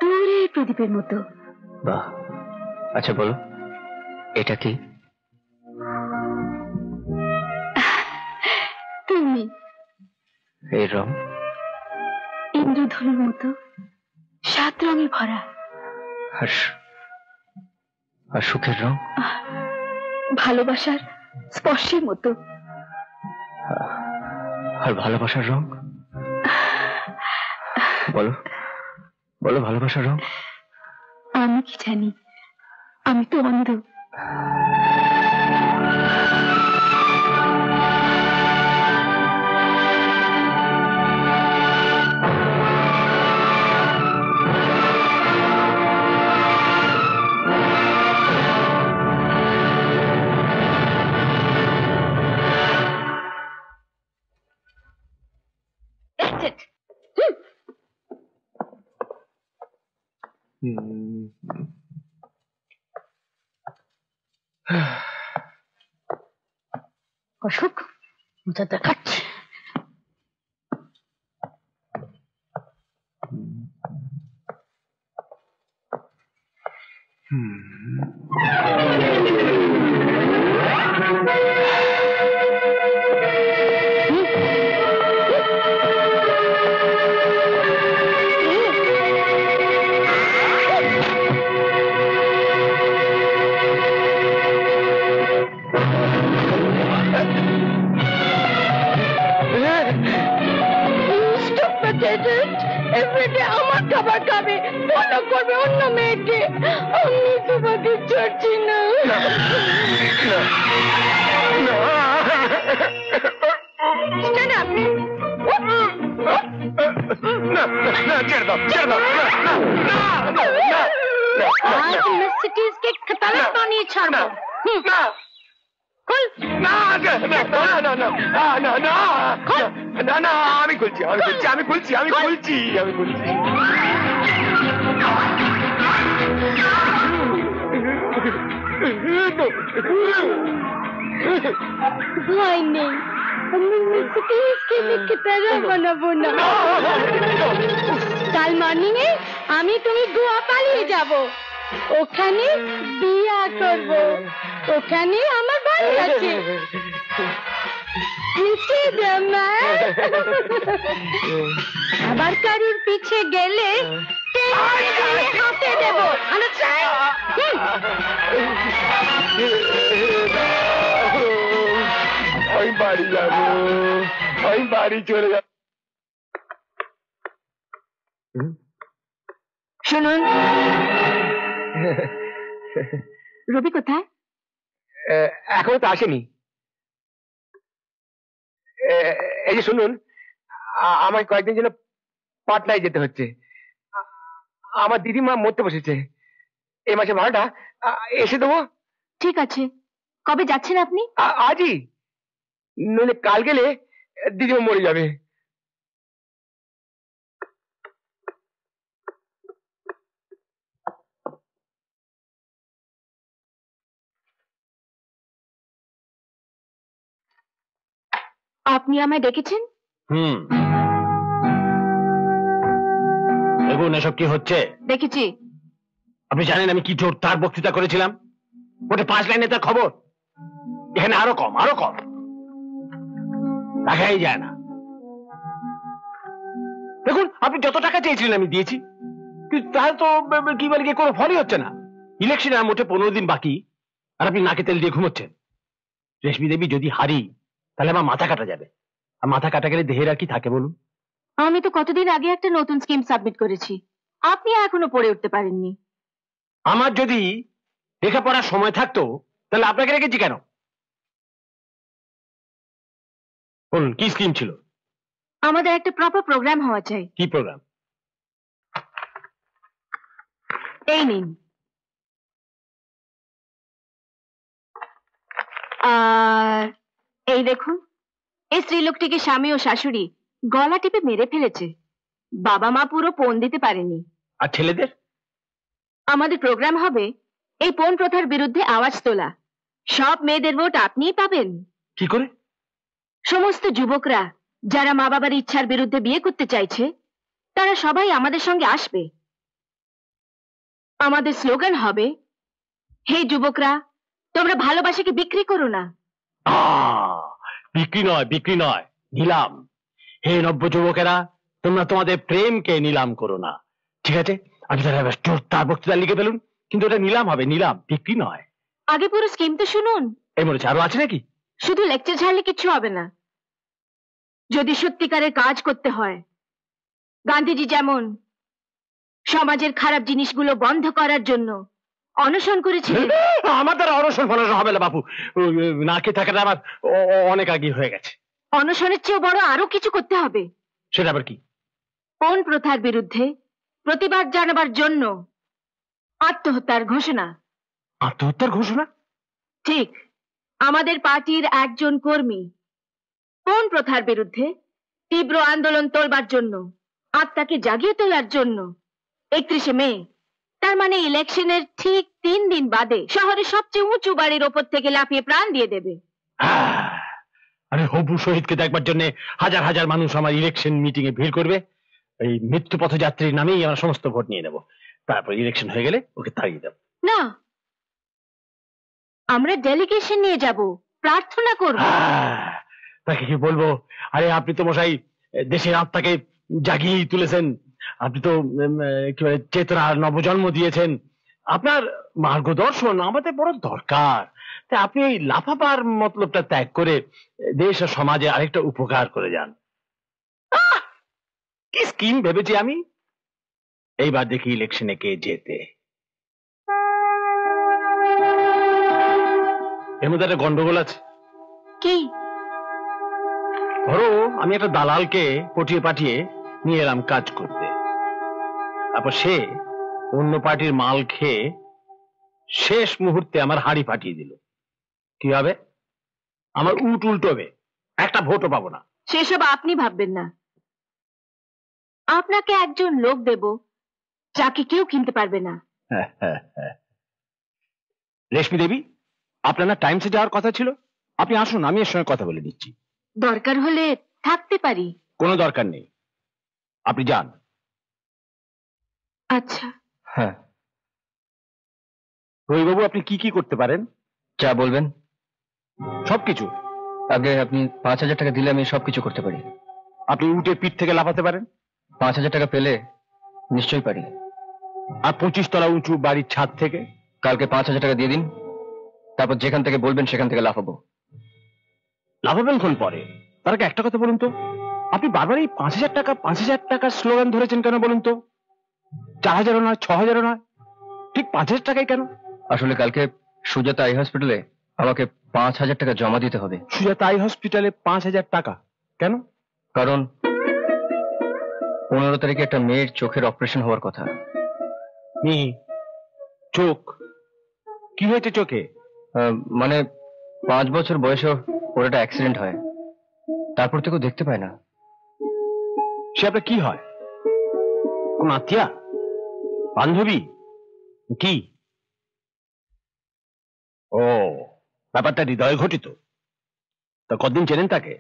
দূরের প্রদীপের মতো। বাহ, আচ্ছা বলো এটা কি? তুমি। এই রং? ইন্দ্রধনুর মতো 7 রঙে ভরা। আর সুখের রং? ভালোবাসার স্পর্শের মতো। আর ভালোবাসার রং? বলো বলো, ভালোবাসার রং? আমি কি জানি, আমি তো অন্ধ। অশোক, মজা দেখাচ্ছে। আমার খাবার খাবে, ফলো করবে অন্য মেয়েকে। আমি তোমাকে ছাড়ছি না। মেসিটিসকে খতরনাক বানিয়ে ছাড়বো। আমি খুলছি। ভয় নেই, আমি মেসিটিসকে খতরনাক বানাবো না। কাল মর্নিং এ আমি তুমি গোয়া পালিয়ে যাব, ওখানে বিয়া করব, ওখানে আমার বাড়ি আছে। আবার কারুর পিছে গেলে হাতে দেব। আমি বাড়ি যাবো, আমি বাড়ি চলে যাব। শুনুন, রবি কোথায়? এখনো তো আসেনি। এই যে শুনুন, আমায় কয়েকদিন জন্য পাটনায় যেতে হচ্ছে। আমার দিদিমা মরতে বসেছে। এই মাসে ভাড়াটা এসে দেবো। ঠিক আছে, কবে যাচ্ছেন আপনি? আজই, নইলে কাল গেলে দিদিমা মরে যাবে। আপনি আমায় ডেকেছেন? দেখুন এসব কি হচ্ছে। দেখেছি। আপনি জানেন আমি কি জোরদার বক্তৃতা করেছিলাম? ওটা 5 লাইনে তার খবর। এখানে আরো কম, আরো কম, দেখাই যায় না। দেখুন আপনি যত টাকা চেয়েছিলেন আমি দিয়েছি, কিন্তু তাহলে তো কি বলে কি কোনো ফলই হচ্ছে না। ইলেকশন আর মোটে 15 দিন বাকি, আর আপনি নাকে তেল দিয়ে ঘুমোচ্ছেন। রেশমি দেবী, যদি হারি তাহলে আমার মাথা কাটা যাবে, আর মাথা কাটা গেলে দেহের আর কি থাকে বলুন? আমি তো কতদিন আগে একটা নতুন স্কিম সাবমিট করেছি, আপনি এখনো পড়ে উঠতে পারেননি। আমার যদি লেখাপড়ার সময় থাকতো তাহলে আপনাকে রেখেছি কেন? বলুন কি স্কিম ছিল? আমাদের একটা প্রপার প্রোগ্রাম হওয়া চাই। কি প্রোগ্রাম? এই নিন। আর এই দেখুন, এই স্ত্রীলোকটিকে স্বামী ও শাশুড়ি গলা টিপে মেরে ফেলেছে। বাবা মা পুরো পণ দিতে পারেনি। আর ছেলেদের? আমাদের প্রোগ্রাম হবে এই পণ প্রথার বিরুদ্ধে আওয়াজ তোলা। সব মেয়েদের ভোট আপনিই পাবেন। কি করে? সমস্ত যুবকরা যারা মা বাবার ইচ্ছার বিরুদ্ধে বিয়ে করতে চাইছে, তারা সবাই আমাদের সঙ্গে আসবে। আমাদের স্লোগান হবে, হে যুবকরা, তোমরা ভালোবাসাকে বিক্রি করো না। বিক্রি নয়, বিক্রি নয়, নিলাম। হে নব্য যুবকেরা, তোমরা তোমাদের প্রেমকে নিলাম করো না। ঠিক আছে, আপনি তাহলে জোরদার বক্তৃতা লিখে ফেলুন, কিন্তু এটা নিলাম হবে, নিলাম, বিক্রি নয়। আগে পুরো স্কিম তো শুনুন। এই মনে হচ্ছে আরো আছে নাকি? শুধু লেকচার ছাড়লে কিছু হবে না। যদি সত্যিকারের কাজ করতে হয়, গান্ধীজি যেমন সমাজের খারাপ জিনিসগুলো বন্ধ করার জন্য অনশন করেছিলেন। আমার দ্বারা অনশন ফনশন হবে না বাপু, না খেয়ে থাকাটা আমার অনেক আগে হয়ে গেছে। অনশনের চেয়েও বড় আরো কিছু করতে হবে। সেটা আবার কি? পণ প্রথার বিরুদ্ধে প্রতিবাদ জানাবার জন্য আত্মহত্যার ঘোষণা। আত্মহত্যার ঘোষণা? ঠিক। আমাদের পার্টির একজন কর্মী পণ প্রথার বিরুদ্ধে তীব্র আন্দোলন তোলবার জন্য, আত্মাকে জাগিয়ে তোলার জন্য 31শে মে, তার মানে ইলেকশনের ঠিক 3 দিন বাদে শহরের সবচেয়ে উঁচু বাড়ির ওপর থেকে লাফিয়ে প্রাণ দিয়ে দেবে। আরে হবু শহীদকে দেখবার জন্য হাজার হাজার মানুষ আমার ইলেকশন মিটিং এ ভিড় করবে। এই মৃত্যু পথযাত্রীর নামেই আমরা সমস্ত ভোট নিয়ে নেব, তারপর ইলেকশন হয়ে গেলে ওকে তাড়িয়ে দেব। না, আমরা ডেলিগেশন নিয়ে যাব, প্রার্থনা করব। তাকে কি বলবো? আরে আপনি তো মশাই দেশের আত্মাকে জাগিয়ে তুলেছেন, আপনি তো চেতনার নবজন্ম দিয়েছেন। আপনার মার্গদর্শন আমাদের বড় দরকার। তাই আপনি এই লাফাবার মতলবটা ত্যাগ করে দেশ আর সমাজে আরেকটা উপকার করে যান। কি স্কিম ভেবেছি আমি। এইবার দেখি ইলেকশনে কে জেতে। এর মধ্যে একটা গন্ডগোল আছে। কি? ধরো আমি একটা দালালকে পটিয়ে পাঠিয়ে নিয়ে এলাম কাজ করতে, তারপর সে অন্য পার্টির মাল খেয়ে শেষ মুহূর্তে আমার হাড়ি পাঠিয়ে দিল। কি হবে? আমার উট উল্টোবে, একটা ভোটও পাবো না। সেসব আপনি ভাববেন না। আপনাকে একজন লোক দেব যাকে কেউ কিনতে পারবে না। রেশমি দেবী, আপনার না টাইমসে যাওয়ার কথা ছিল? আপনি আসুন, আমি এর সঙ্গে কথা বলে দিচ্ছি। দরকার হলে থাকতে পারি। কোনো দরকার নেই, আপনি যান। আচ্ছা। হ্যাঁ, রবিবাবু, আপনি কি কি করতে পারেন? যা বলবেন সবকিছু। আগে আপনি 5,000 টাকা দিলে আমি সবকিছু করতে পারি। আপনি উঠে পিঠ থেকে লাফাতে পারেন? 5,000 টাকা পেলে নিশ্চয়ই পারি। আর 25 তলা উঁচু বাড়ির ছাদ থেকে? কালকে 5,000 টাকা দিয়ে দিন, তারপর যেখান থেকে বলবেন সেখান থেকে লাফাবো। লাফাবেন কোন পরে? তার আগে একটা কথা বলুন তো, আপনি বারবার এই 5,000 টাকার স্লোগান ধরেছেন কেন বলুন তো? 4,000ও নয়, 6,000ও নয়, ঠিক 5,000 টাকাই কেন? আসলে কালকে সুজাতা আই হসপিটালে আমাকে 5,000 টাকা জমা দিতে হবে। সুজাতা আই হসপিটালে 5,000 টাকা? কেন? কারণ 15 তারিখে একটা মেয়ের চোখের অপারেশন হওয়ার কথা। চোখ কি হয়েছে চোখে? মানে 5 বছর বয়সে ওর একটা অ্যাক্সিডেন্ট হয়, তারপর তো কেউ দেখতে পায় না। সে আপনার কি হয়? কোন আত্মীয়া, বান্ধবী কি? ও, ব্যাপারটা হৃদয় ঘটিত। তা কতদিন চেনেন তাকে?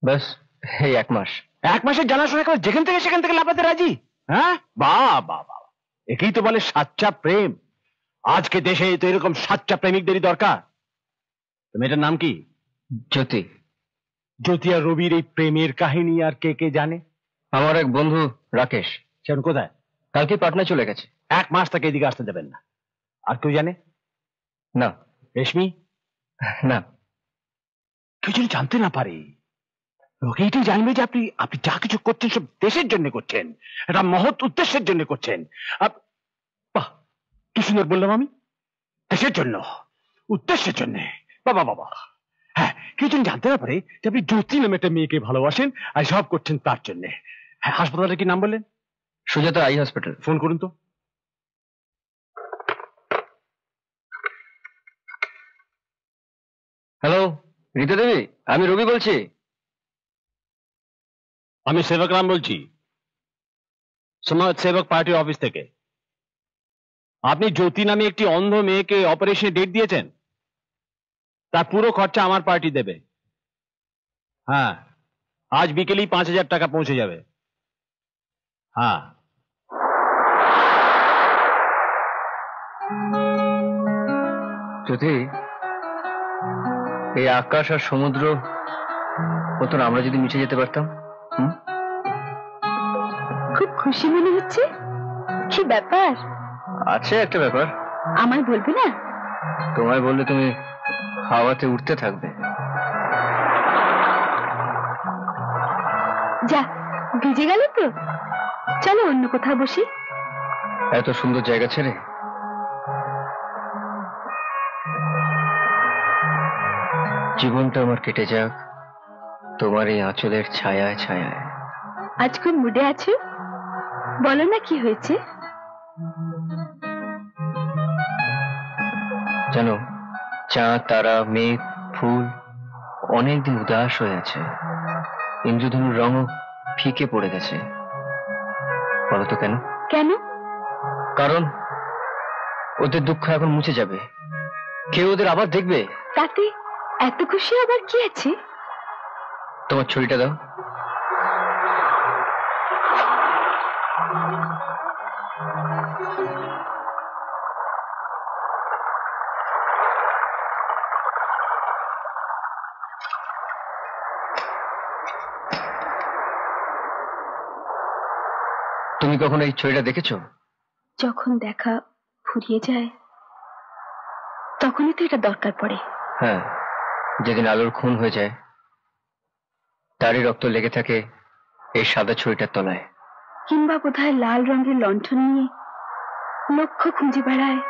ব্যাস এই 1 মাস। 1 মাসের জানাশোনা করে যেখান থেকে সেখান থেকে লাফাতে রাজি? হ্যাঁ, বাহ বাহ বাহ, একেই তো বলে সাচ্চা প্রেম। আজকে দেশে তো এরকম সাচ্চা প্রেমিকদেরই দরকার। মেয়েটার নাম কি? জ্যোতি। জ্যোতি আর রবির এই প্রেমের কাহিনী আর কে কে জানে? আমার এক বন্ধু রাকেশ। সে কোথায়? কালকে পাটনায় চলে গেছে। 1 মাস তাকে এদিকে আসতে দেবেন না। আর কেউ জানে? না। রেশমি? না। কেউ যদি জানতে না পারে, লোকে এটাই জানবে যে আপনি আপনি যা কিছু করছেন সব দেশের জন্য করছেন, একটা মহৎ উদ্দেশ্যের জন্য করছেন। বাহ, কি সুন্দর বললাম আমি, দেশের জন্য, উদ্দেশ্যের জন্য। বাবা বাবা। হ্যাঁ, কেউ যদি জানতে না পারে যে আপনি জ্যোতি নামে একটা মেয়েকে ভালোবাসেন আর সব করছেন তার জন্য। হ্যাঁ, হাসপাতালের কি নাম বললেন? Sujata eye hospital. ফোন করুন তো। হ্যালো রীতা দেবী, আমি রবি বলছি। আমি সেবক রাম বলছি, সমাজ সেবক পার্টির অফিস থেকে। আপনি জ্যোতি নামে একটি অন্ধ মেয়েকে অপারেশনে ডেট দিয়েছেন, তার পুরো খরচা আমার পার্টি দেবে। হ্যাঁ, আজ বিকেলেই 5,000 টাকা পৌঁছে যাবে। হ্যাঁ। জ্যোতি, এই আকাশ আর সমুদ্র মতন আমরা যদি মিশে যেতে পারতাম। খুব খুশি মনে হচ্ছে। কি ব্যাপার? আছে একটা ব্যাপার। আমায় বলবে না? তোমায় বললে তুমি হাওয়াতে উঠতে থাকবে। যা, ভিজে গেল তো, চলো অন্য কোথাও বসি। এত সুন্দর জায়গা ছেড়ে? জীবনটা আমার কেটে যাক তোমার এই আঁচলের ছায়ায় ছায়ায়। আজ কোন মুডে আছো? বলো না কি হয়েছে। জানো, চাঁদ, তারা, মেঘ, ফুল অনেকদিন উদাস হয়ে আছে। ইন্দ্রধনুর রঙও ফিকে পড়ে গেছে। বলো তো কেন? কেন? কারণ ওদের দুঃখ এখন মুছে যাবে, কেউ ওদের আবার দেখবে। তাতে এত খুশি আবার কি আছে? তোমার ছড়িটা দাও। তুমি কখনো এই ছড়িটা দেখেছো? যখন দেখা ফুরিয়ে যায় তখনই তো এটা দরকার পড়ে। হ্যাঁ, যেদিন আলোর খুন হয়ে যায় তারই রক্ত লেগে থাকে এই সাদা ছড়িটার তলায়। কিংবা বোধহয় লাল রঙের লণ্ঠন নিয়ে লক্ষ্য খুঁজে বেড়ায়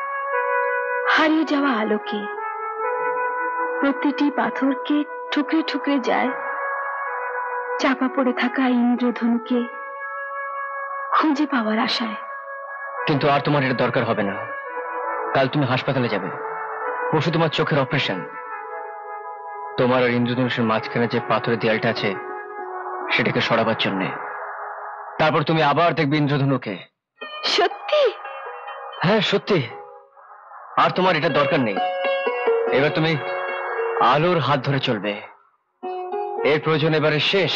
হারিয়ে যাওয়া আলোকে। প্রতিটি পাথরকে ঠুকরে ঠুকরে যায় চাপা পড়ে থাকা ইন্দ্রধনুকে খুঁজে পাওয়ার আশায়। কিন্তু আর তোমার এটা দরকার হবে না। কাল তুমি হাসপাতালে যাবে, পরশু তোমার চোখের অপারেশন। তোমার আর ইন্দ্রধনুষের মাঝখানে যে পাথরের দেয়ালটা আছে সেটাকে সরাবার জন্য। তারপর তুমি আবার দেখবে ইন্দ্রধনুকে। সত্যি? হ্যাঁ সত্যি। আর তোমার এটা দরকার নেই। এবার তুমি আলোর হাত ধরে চলবে। এর প্রয়োজন এবারে শেষ।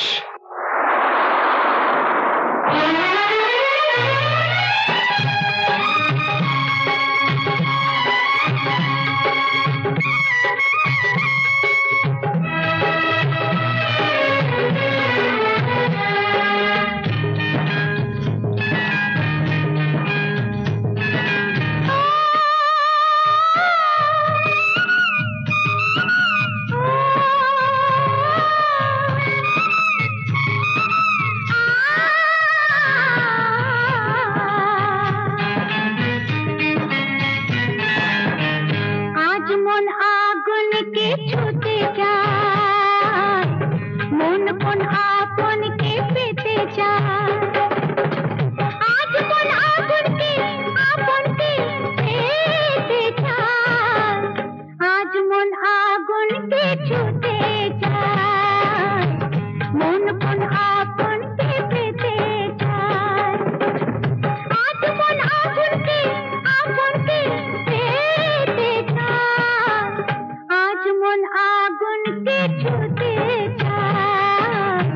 ছুটে যায়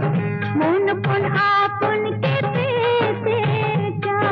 মন কোন আপনকে পেতে চায়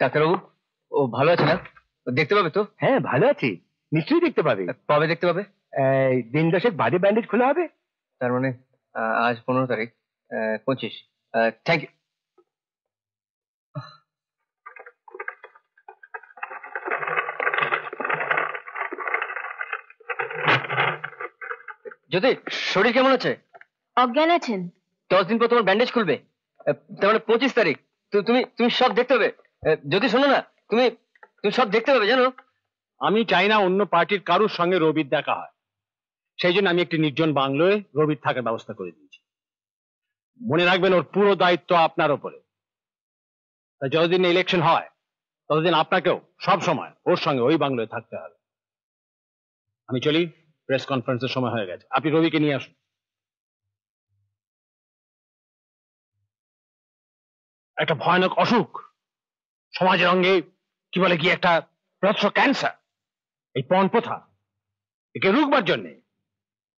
ডাক্তারবাবু, ও ভালো আছে না? দেখতে পাবে তো? হ্যাঁ, ভালো আছি, নিশ্চয়ই দেখতে পাবে। কবে দেখতে পাবে? দিন 10 বাদে ব্যান্ডেজ খোলা হবে। তার মানে আজ 15 তারিখ, 25। Thank you. জ্যোতি, শরীর কেমন আছে? অজ্ঞান আছেন। 10 দিন পর তোমার ব্যান্ডেজ খুলবে, তার মানে 25 তারিখ। তুমি সব দেখতে হবে। যদি শোনো না, তুমি সব দেখতে পাবে, জানো? আমি চাই না অন্য পার্টির কারুর সঙ্গে রবির দেখা হয়, সেই জন্য আমি একটি নির্জন বাংলোয় রবির থাকার ব্যবস্থা করে দিয়েছি। মনে রাখবেন, ওর পুরো দায়িত্ব আপনার ওপরে। তাই যতদিন ইলেকশন হয় ততদিন আপনাকেও সব সময় ওর সঙ্গে ওই বাংলোয় থাকতে হবে। আমি চলি, প্রেস কনফারেন্সের সময় হয়ে গেছে। আপনি রবিকে নিয়ে আসুন। একটা ভয়ানক অসুখ সমাজের অঙ্গে, কি বলে কি, একটা ক্যান্সার, এই পণ প্রথা, একে রুখবার জন্যে,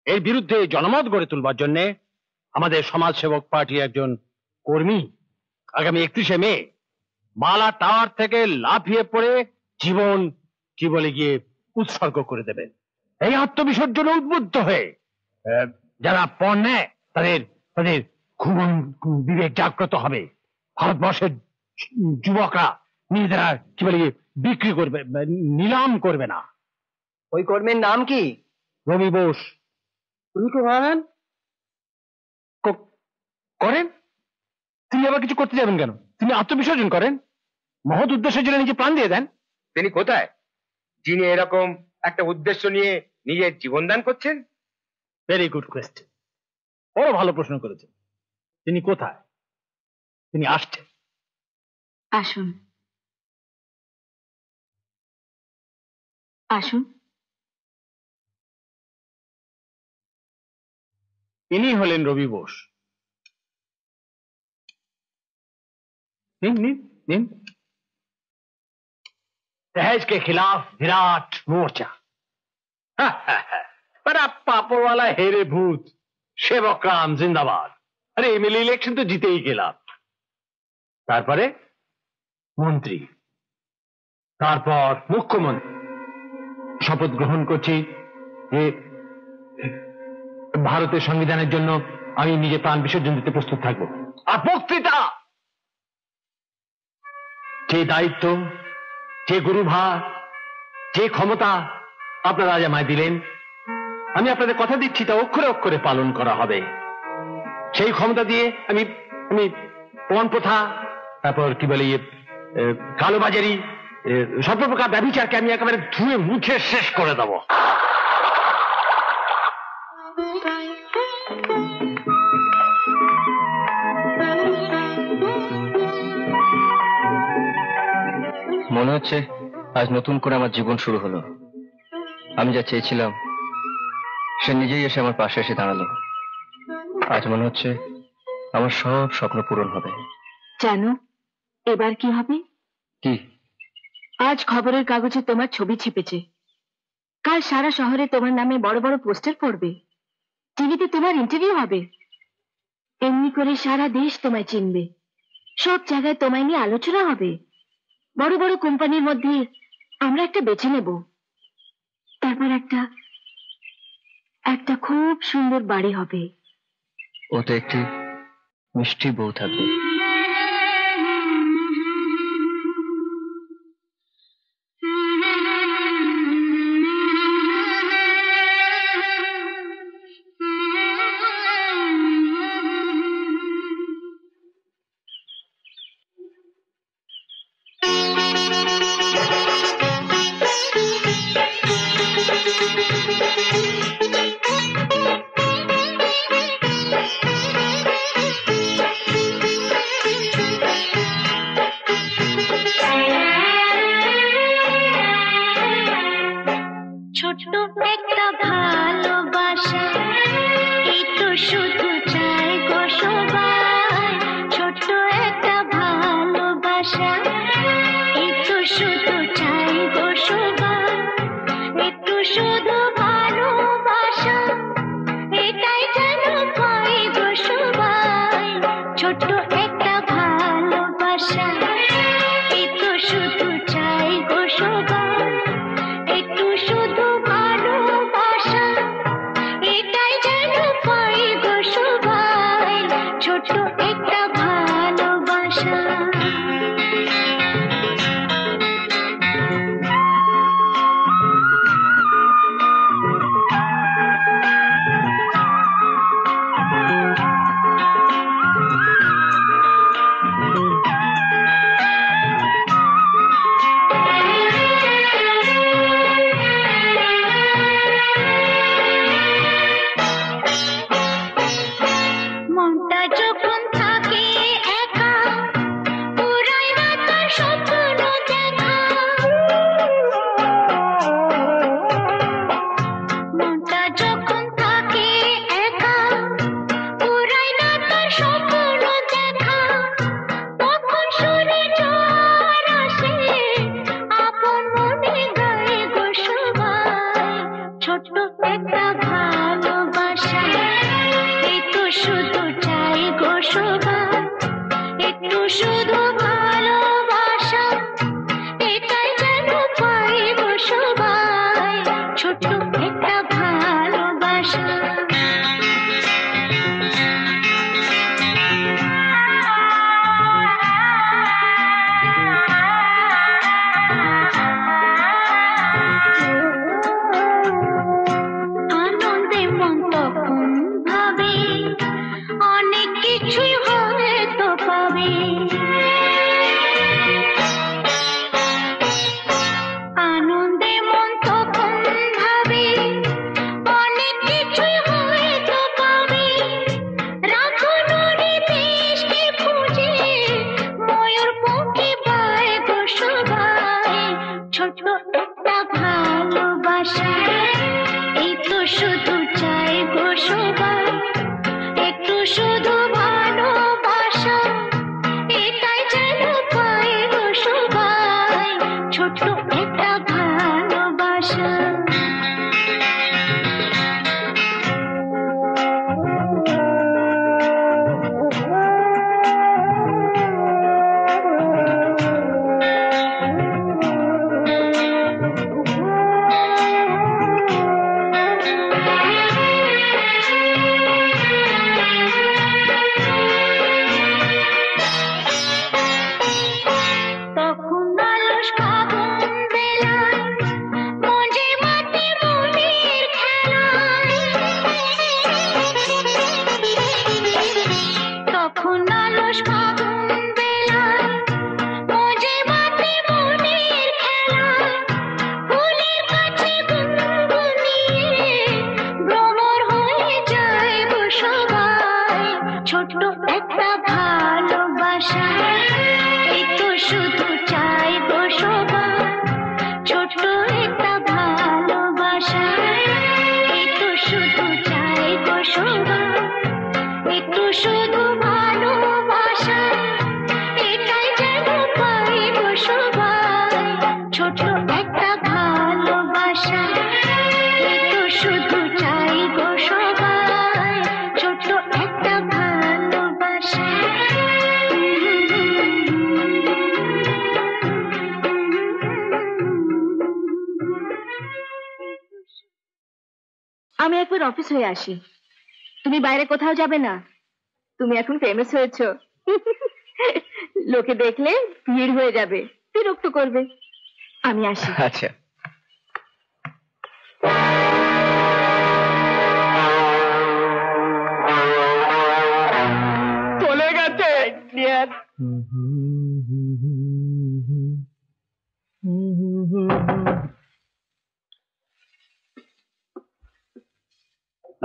এর বিরুদ্ধে জনমত গড়ে তুলবার জন্যে আমাদের সমাজসেবক পার্টির একজন কর্মী আগামী 31শে মে মালা টাওয়ার থেকে লাফিয়ে পড়ে জীবন, কি বলে গিয়ে, উৎসর্গ করে দেবেন। এই আত্মবিসর্জনে উদ্বুদ্ধ হয়ে যারা পণ নেয় তাদের তাদের খুন বিবেক জাগ্রত হবে। ভারতবর্ষের যুবকরা নিজেরা, কি বলে, বিক্রি করবে, নিলাম করবে না। ওই কর্মীর নাম কি? রবি বোস। উনি তো করেন, তিনি আবার কিছু করতে যাবেন কেন? তিনি আত্মবিসর্জন করেন, মহৎ উদ্দেশ্যের জন্য নিজে প্রাণ দিয়ে দেন। তিনি কোথায়, যিনি এরকম একটা উদ্দেশ্য নিয়ে নিজের জীবন দান করছেন? ভেরি গুড কোয়েশ্চেন, বড় ভালো প্রশ্ন করেছেন। তিনি কোথায়? তিনি আসছেন। আসুন আসুন। ইনি হলেন রবি বোস। নিন নিন নিন। दहेज के खिलाफ विराट मोर्चा। बड़ा पापों वाला हेरे भूत, सेवक राम जिंदाबाद। अरे एमएलए इलेक्शन तो जीते ही गेलाम। তারপরে মন্ত্রী, তারপর মুখ্যমন্ত্রী। শপথ গ্রহণ করছি যে ভারতের সংবিধানের জন্য আমি নিজে প্রাণ বিসর্জন দিতে প্রস্তুত থাকবো। আর বক্তৃতা, যে দায়িত্ব, যে গুরুভার, যে ক্ষমতা আপনারা আজ আমায় দিলেন, আমি আপনাদের কথা দিচ্ছি তা অক্ষরে অক্ষরে পালন করা হবে। সেই ক্ষমতা দিয়ে আমি আমি পণ প্রথা, তারপর কি বলে কালোবাজারি, সর্বপ্রকার ব্যভিচারকে আমি একেবারে ধুয়ে মুছে শেষ করে দেব। মনে হচ্ছে আজ নতুন করে আমার জীবন শুরু হলো। আমি যা চেয়েছিলাম সে নিজেই এসে আমার পাশে এসে দাঁড়ালো। আজ মনে হচ্ছে আমার সব স্বপ্ন পূরণ হবে। জানো এবার কি হবে? কি? আজ খবরের কাগজে তোমার ছবি ছেপেছে, কাল সারা শহরে তোমার নামে বড় বড় পোস্টার পড়বে, টিভিতে তোমার ইন্টারভিউ হবে। এমনি করে সারা দেশ তোমায় চিনবে, সব জায়গায় তোমায় নিয়ে আলোচনা হবে। বড় বড় কোম্পানির মধ্যে আমরা একটা বেছে নেব, তারপর একটা খুব সুন্দর বাড়ি হবে। ওতে একটি মিষ্টি বউ থাকবে। শুধু চাই গো সবাই ছোট্ট একটা ভালোবাসা একটু শুধু চাই গো সবাই একটু শুধু ভালোবাসা এটাই যেন পাই গো সবাই ছোট্ট একটা ভালোবাসা একটু শুধু চাই গো সবাই ছোট্ট একটা ভালোবাসা। আমি একবার অফিস হয়ে আসি। তুমি বাইরে কোথাও যাবে না? তুমি এখন ফেমাস হয়েছো। লোকে দেখলে ভিড় হয়ে যাবে, বিরক্ত করবে। আমি আসি। আচ্ছা। চলে গেছে।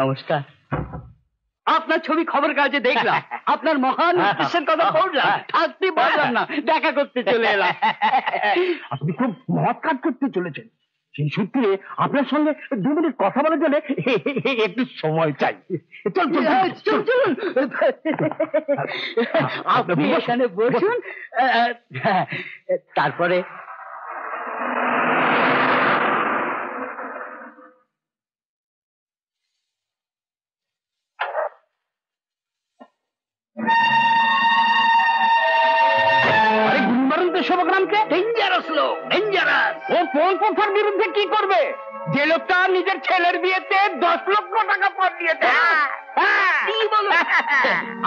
নমস্কার। আপনার ছবি খবর কাগজে দেখলাম, আপনার মহান উদ্দেশ্যের কথা পড়লাম, থাকতে পারলাম না, দেখা করতে চলে এলাম। আপনি খুব মহৎ কাজ করতে চলেছেন, সেই সূত্রে আপনার সঙ্গে 2 মিনিট কথা বলার জন্য একটু সময় চাই। চলুন আপনি এখানে বসুন, তারপরে বিরুদ্ধে কি করবে? যে লোকটা নিজের ছেলের বিয়েতে 10 লক্ষ টাকা পণ দিয়েছে।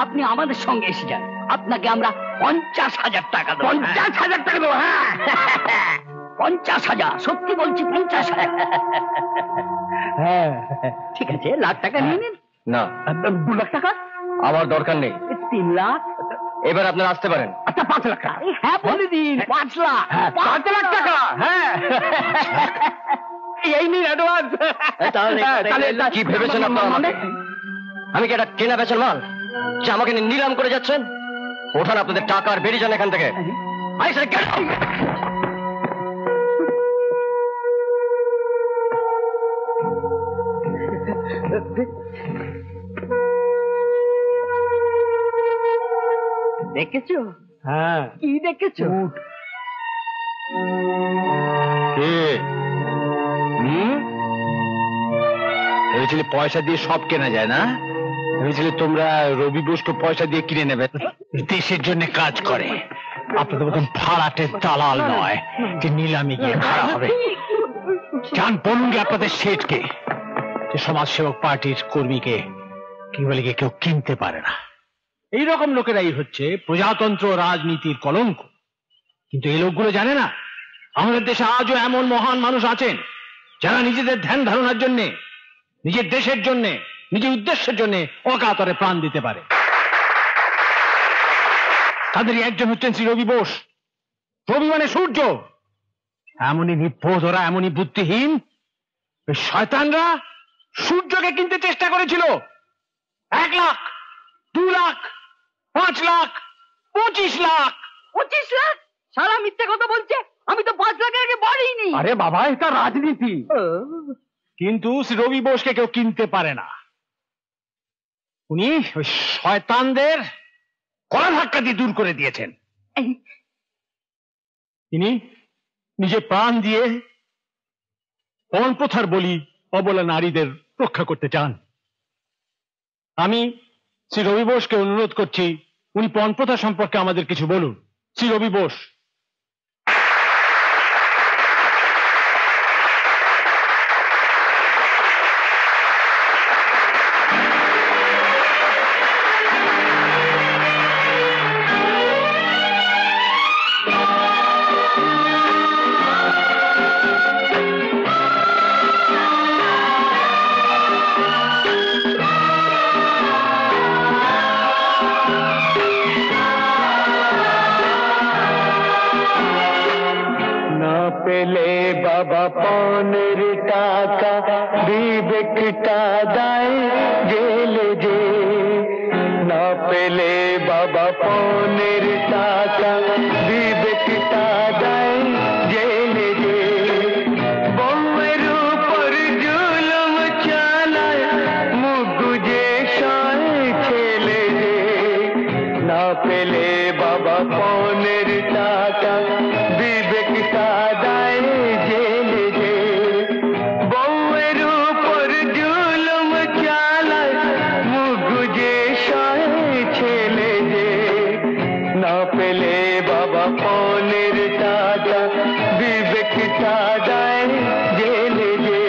আপনি আমাদের সঙ্গে এসে যান, আপনাকে আমরা 50,000 টাকা দেবো। 50,000 টাকা দেবো? হ্যাঁ, 50,000, সত্যি বলছি 50,000। হ্যাঁ ঠিক আছে, লাখ টাকা নিয়ে নিন। না, 2 লাখ টাকা আমার দরকার নেই। 3 লাখ। এবার আপনারা আসতে পারেন। আচ্ছা 5 লাখ টাকা। হ্যাঁ বলে দিন, 5 লাখ। 5 লাখ টাকা। হ্যাঁ এই নিন অ্যাডভান্স। কি ভেবেছেন আপনারা? আমি কি এটা কেনা বেচার মাল যে আমাকে নিলাম করে যাচ্ছেন? ওঠান আপনাদের টাকা আর বেরিয়ে যান এখান থেকে। দেখেছো? হ্যাঁ। কি দেখেছো? ভেবেছিলে পয়সা দিয়ে সব কেনা যায় না? ভেবেছিলে তোমরা রবি বোসকে পয়সা দিয়ে কিনে নেবে? দেশের জন্য কাজ করে, আপনাদের মতন ভাড়াটের দালাল নয় যে নিলামে গিয়ে খাড়া হবে। জান বলুন আপনাদের শেঠকে যে সমাজসেবক পার্টির কর্মীকে কি বলে কেউ কিনতে পারে না। এইরকম লোকেরাই হচ্ছে প্রজাতন্ত্র রাজনীতির কলঙ্ক। কিন্তু এই লোকগুলো জানে না আমাদের দেশে আজও এমন মহান মানুষ আছেন যারা নিজেদের ধ্যান ধারণার জন্য, নিজের দেশের জন্য, নিজের উদ্দেশ্যের জন্য অকাতরে প্রাণ দিতে পারে। তাদেরই একজন হচ্ছেন শ্রী রবি বোস। রবি মানে সূর্য। এমনই নির্বোধ ওরা, এমনই বুদ্ধিহীন। ওই শয়তানরা সূর্যকে কিনতে চেষ্টা করেছিল। 1 লাখ, 2 লাখ, 5 লাখ, 25 লাখ। 25 লাখ? সারা মিথ্যে কথা বলছে। আমি তো 5 লাখের আগে বলিনি। আরে বাবা, এটা রাজনীতি। কিন্তু শ্রী রবি বোসকে কেউ কিনতে পারে না। উনি ওই শয়তানদের কড়া ধাক্কা দিয়ে দূর করে দিয়েছেন। তিনি নিজে প্রাণ দিয়ে পণ প্রথার বলি অবলা নারীদের রক্ষা করতে চান। আমি শ্রী রবি বোসকে অনুরোধ করছি, উনি পণ প্রথা সম্পর্কে আমাদের কিছু বলুন। শ্রী রবি বোস। পেলে বাবা পনের টাকা বিবেকটা দায় গেলে যে, না পেলে বাবা পনের টাকা বিবেক পনের টাকা বিবেকটা দেয় জেলে যে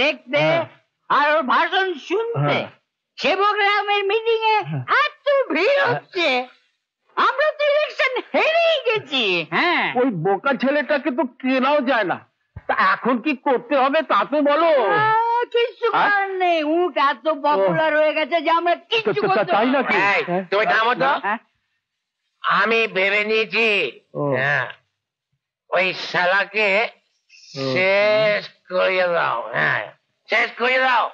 দেখতে আর ওর ভাষণ শুনতে সেবগ্রামের মিটিং এ এত ভিড় হচ্ছে, আমরা তো ইলেকশন হেরেই গেছি। হ্যাঁ, ওই বোকা ছেলেটাকে তো কেনাও যায় না, তা এখন কি করতে হবে তা তো বলো। কিছু করার নেই, উঠ এত পপুলার হয়ে গেছে যে আমরা কিছু করতে তাই নাকি? তুমি থামো তো, আমি ভেবে নিয়েছি ওই শালাকে শেষ করিয়ে দাও। হ্যাঁ, শেষ করিয়ে দাও।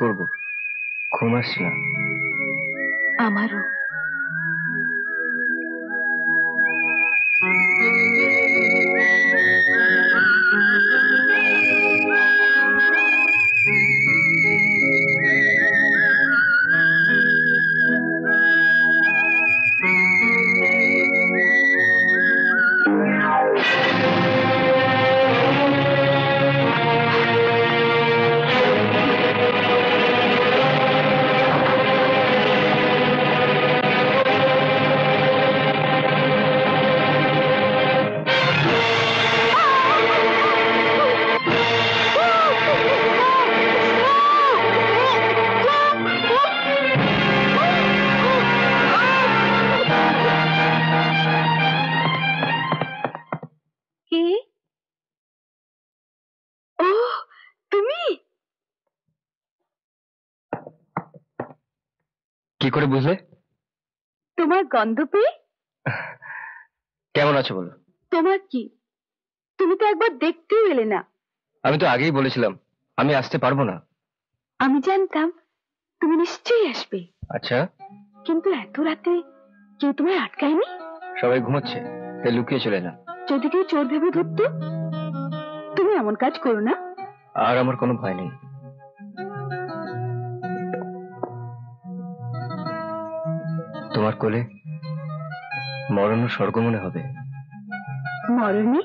করব, ঘুম আসছে না। আমারও। কি করে বুঝলে? তোমার গন্ধ পেয়ে। কেমন আছো বলো? তোমার কি, তুমি তো একবার দেখতেও এলে না। আমি তো আগেই বলেছিলাম আমি আসতে পারবো না। আমি জানতাম তুমি নিশ্চয়ই আসবে। আচ্ছা, কিন্তু এত রাতে কেউ তোমায় আটকায়নি? সবাই ঘুমোচ্ছে তাই লুকিয়ে চলে এলাম। যদি কেউ চোর ভেবে ধরতো? তুমি এমন কাজ করো না। আর আমার কোনো ভয় নেই। তোমার কোলে মরণ স্বর্গ মনে হবে। মরণে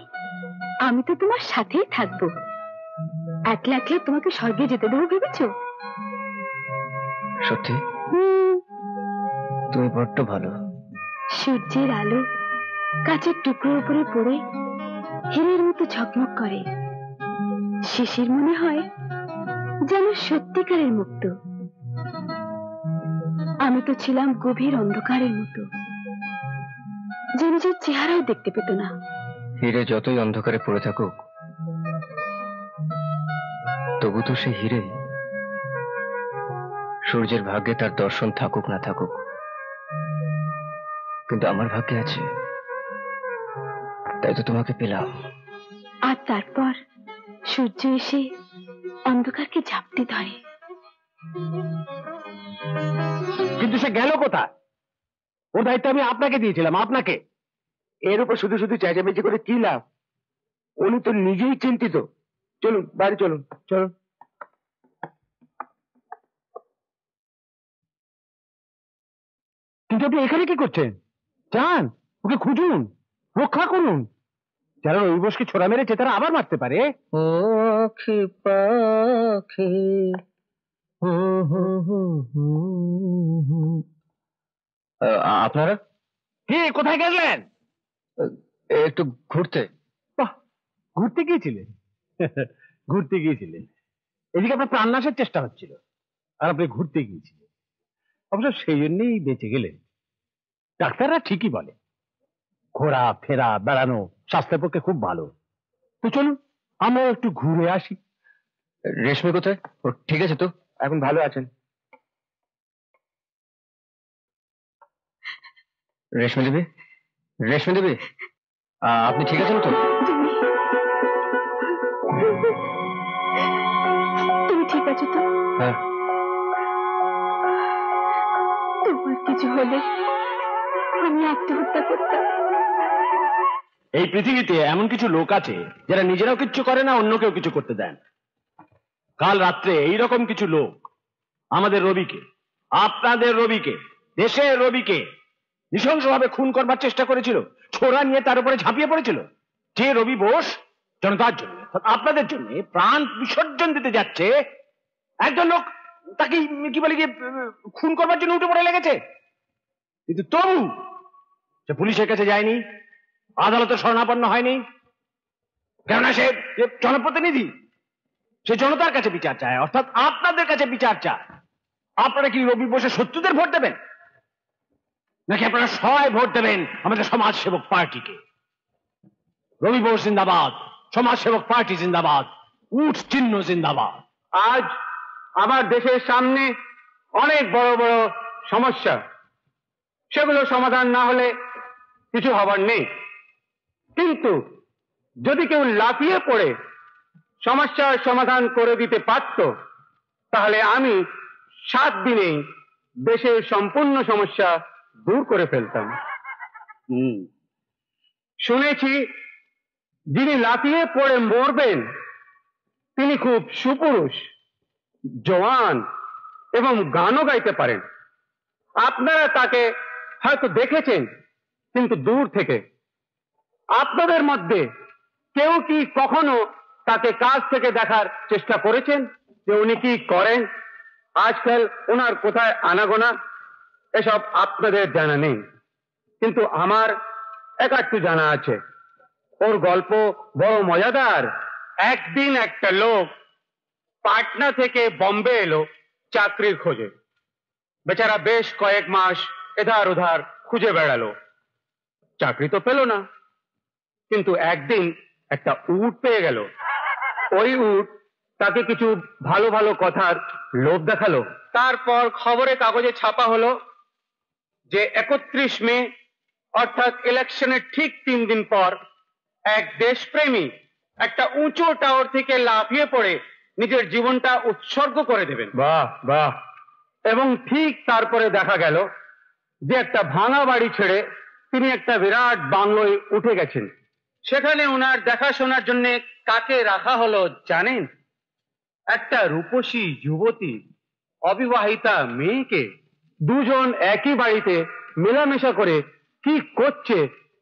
আমি তো তোমার সাথেই থাকবো। একলা একলা তোমাকে স্বর্গে যেতে দেবো ভেবেছো? সত্যি? তুমি বড্ড ভালো। সূর্যের আলো কাচের টুকরোর উপরে পড়ে হীরের মতো ঝকমক করে। শিশির মনে হয় যেন সত্যিকারের মুক্ত। আমি তো ছিলাম গভীর অন্ধকারের মতো, যে নিজের চেহারাও দেখতে পেত না। হীরে যতই অন্ধকারে পড়ে থাকুক তবু তো সে হীরে। সূর্যের ভাগ্যে তার দর্শন থাকুক না থাকুক, কিন্তু আমার ভাগ্যে আছে, তাই তো তোমাকে পেলাম। আর তারপর সূর্য এসে অন্ধকারকে ঝাপটে ধরে। কিন্তু সে গেল কোথায়? ওর দায়িত্ব আমি আপনাকে দিয়েছিলাম। আপনাকে এর উপর শুধু শুধু চেঁচামেচি করে কি লাভ? উনি তো নিজেই চিন্তিত। চলুন বাড়ি চলুন, চলুন। কিন্তু আপনি এখানে কি করছেন? যান, ওকে খুঁজুন, রক্ষা করুন। যারা রবি বোসকে ছোড়া মেরেছে তারা আবার মারতে পারে। ও আখি পাখি আপনারা কে কোথায় গেলেন? একটু ঘুরতে। বাহ, ঘুরতে গিয়েছিলেন? ঘুরতে গিয়েছিলেন। এদিকে আপনার প্রাণনাশের চেষ্টা হচ্ছিল আর আপনি ঘুরতে গিয়েছিলেন। অবশ্য সেই জন্যই বেঁচে গেলেন। ডাক্তাররা ঠিকই বলে ঘোরা ফেরা বেড়ানো স্বাস্থ্যের পক্ষে খুব ভালো। তো চলুন আমরা একটু ঘুরে আসি। রেশমি কোথায়? ও ঠিক আছে তো? এখন ভালো আছেন? রেশমি দেবী, রেশমি দেবী, আপনি ঠিক আছেন তো? তুমি ঠিক আছো তো? হ্যাঁ। তোমার কিছু হলে আমি আত্মহত্যা করতাম। এই পৃথিবীতে এমন কিছু লোক আছে যারা নিজেরাও কিচ্ছু করে না, অন্যকেও কিছু করতে দেন। কাল রাত্রে এইরকম কিছু লোক আমাদের রবিকে, আপনাদের রবিকে, দেশের রবিকে নৃশংসভাবে খুন করবার চেষ্টা করেছিল। ছোরা নিয়ে তার উপরে ঝাঁপিয়ে পড়েছিল। যে রবি বোস জনতার জন্য, আপনাদের জন্য প্রাণ বিসর্জন দিতে যাচ্ছে, একজন লোক তাকে কি বলে গিয়ে খুন করবার জন্য উঠে পড়ে লেগেছে। কিন্তু তবু সে পুলিশের কাছে যায়নি, আদালতে শরণাপন্ন হয়নি, কেননা সে জনপ্রতিনিধি। সে জনতার কাছে বিচার চায়, অর্থাৎ আপনাদের কাছে বিচার চায়। আপনারা কি রবি বোসের শত্রুদের ভোট দেবেন, নাকি আপনারা সবাই ভোট দেবেন আমাদের সমাজ সেবক পার্টিকে? রবি বোস জিন্দাবাদ, সমাজ সেবক পার্টি জিন্দাবাদ, উট চিহ্ন জিন্দাবাদ। আজ আমার দেশের সামনে অনেক বড় বড় সমস্যা, সেগুলো সমাধান না হলে কিছু হবার নেই। কিন্তু যদি কেউ লাফিয়ে পড়ে সমস্যার সমাধান করে দিতে পারত, তাহলে আমি 7 দিনেই দেশের সম্পূর্ণ সমস্যা দূর করে ফেলতাম। শুনেছি যিনি লাফিয়ে পড়ে মরবেন তিনি খুব সুপুরুষ, জওয়ান এবং গানও গাইতে পারেন। আপনারা তাকে হয়তো দেখেছেন, কিন্তু দূর থেকে। আপনাদের মধ্যে কেউ কি কখনো তাকে কাছ থেকে দেখার চেষ্টা করেছেন যে উনি কি করেন, আজকাল ওনার কোথায় আনাগোনা? এসব আপনাদের জানা নেই, কিন্তু আমার একটু জানা আছে। ওর গল্প বড় মজাদার। একদিন একটা লোক পাটনা থেকে বম্বে এলো চাকরির খোঁজে। বেচারা বেশ কয়েক মাস এধার ওধার খুঁজে বেড়ালো, চাকরি তো পেল না। কিন্তু একদিন একটা উট পেয়ে গেল। ওই উট তাকে কিছু ভালো ভালো কথার লোভ দেখালো। তারপর খবরে কাগজে ছাপা হলো যে 31 মে অর্থাৎ ইলেকশনের ঠিক 3 দিন পর এক দেশপ্রেমী একটা উঁচু টাওয়ার থেকে লাফিয়ে পড়ে নিজের জীবনটা উৎসর্গ করে দেবেন। বাহ বাহ। এবং ঠিক তারপরে দেখা গেল যে একটা ভাঙা বাড়ি ছেড়ে তিনি একটা বিরাট বাংলোয় উঠে গেছেন। সেখানে ওনার দেখাশোনার জন্য কাকে রাখা হলো জানেন? একটা রূপসী যুবতী, অবিবাহিতা মেয়েকে। দুজন একই বাড়িতে মেলামেশা করে কি করছে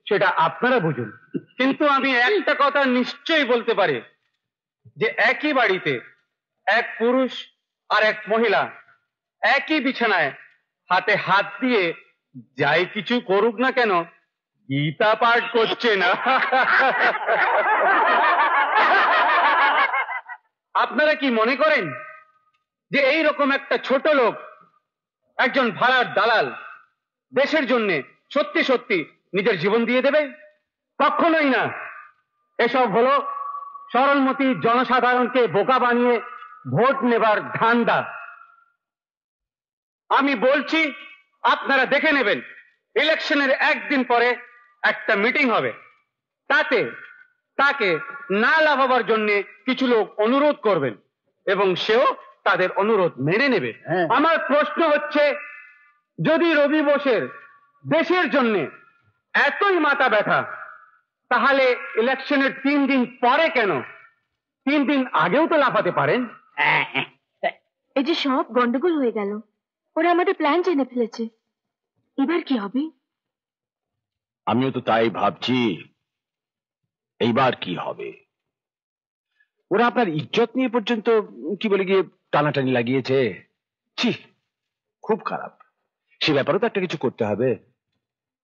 সেটা আপনারা বুঝুন। কিন্তু আমি একটা কথা নিশ্চয়ই বলতে পারি যে একই বাড়িতে এক পুরুষ আর এক মহিলা একই বিছানায় হাতে হাত দিয়ে যাই কিছু করুক না কেন গীতা পাঠ করছে না। আপনারা কি মনে করেন যে এই রকম একটা ছোট লোক, একজন ভাড়ার দালাল, দেশের জন্য সত্যি সত্যি নিজের জীবন দিয়ে দেবে? কখনোই না। এসব হলো সরলমতি জনসাধারণকে বোকা বানিয়ে ভোট নেবার ধান্দা। আমি বলছি, আপনারা দেখে নেবেন, ইলেকশনের একদিন পরে একটা মিটিং হবে। তাতে তাকে না লাভাবার জন্য কিছু লোক অনুরোধ করবেন এবং সেও তাদের অনুরোধ মেনে নেবে। আমার প্রশ্ন হচ্ছে, যদি রবি বোসের দেশের জন্য এতই মাথা ব্যথা, তাহলে ইলেকশনের 3 দিন পরে কেন? 3 দিন আগেও তো লাফাতে পারেন। এই যে সব গন্ডগোল হয়ে গেল, ওরা আমাদের প্ল্যান জেনে ফেলেছে, এবার কি হবে? আমিও তো তাই ভাবছি, এইবার কি হবে। ওরা আপনার ইজ্জত নিয়ে পর্যন্ত কি বলে গিয়ে টানাটানি লাগিয়েছে। ছি, খুব খারাপ। সে ব্যাপারে তো একটা কিছু করতে হবে।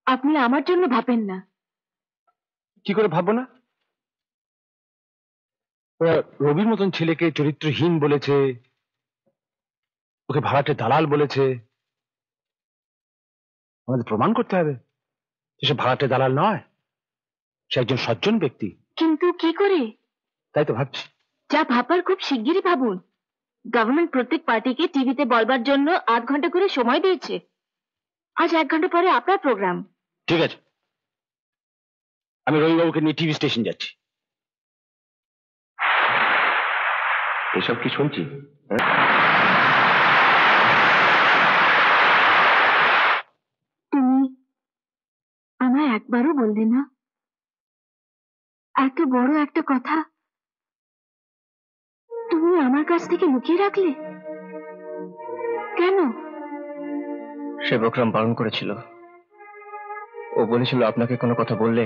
আপনি আমার জন্য ভাবেন না। কি করে ভাববো না? ওরা রবির মতন ছেলেকে চরিত্রহীন বলেছে, ওকে ভাড়াটে দালাল বলেছে। আমাদের প্রমাণ করতে হবে সে ভাড়াটে দালাল নয়, সে একজন সজ্জন ব্যক্তি। কিন্তু কি করে? তাই তো ভাবছি। যা ভাবার খুব শিগগিরই ভাবুন। গভর্নমেন্ট প্রত্যেক পার্টিকে টিভিতে বলবার জন্য 8 ঘন্টা করে সময় দিয়েছে। আজ 1 ঘন্টা পরে আপনার প্রোগ্রাম। ঠিক আছে, আমি রবিবাবুকে নিয়ে টিভি স্টেশন যাচ্ছি। এসব কি শুনছি? তুমি আমায় একবারও বললে না? এত বড় একটা কথা তুমি আমার কাছ থেকে লুকিয়ে রাখলে কেন? সেবকরাম বারণ করেছিল। ও বলেছিল আপনাকে কোনো কথা বললে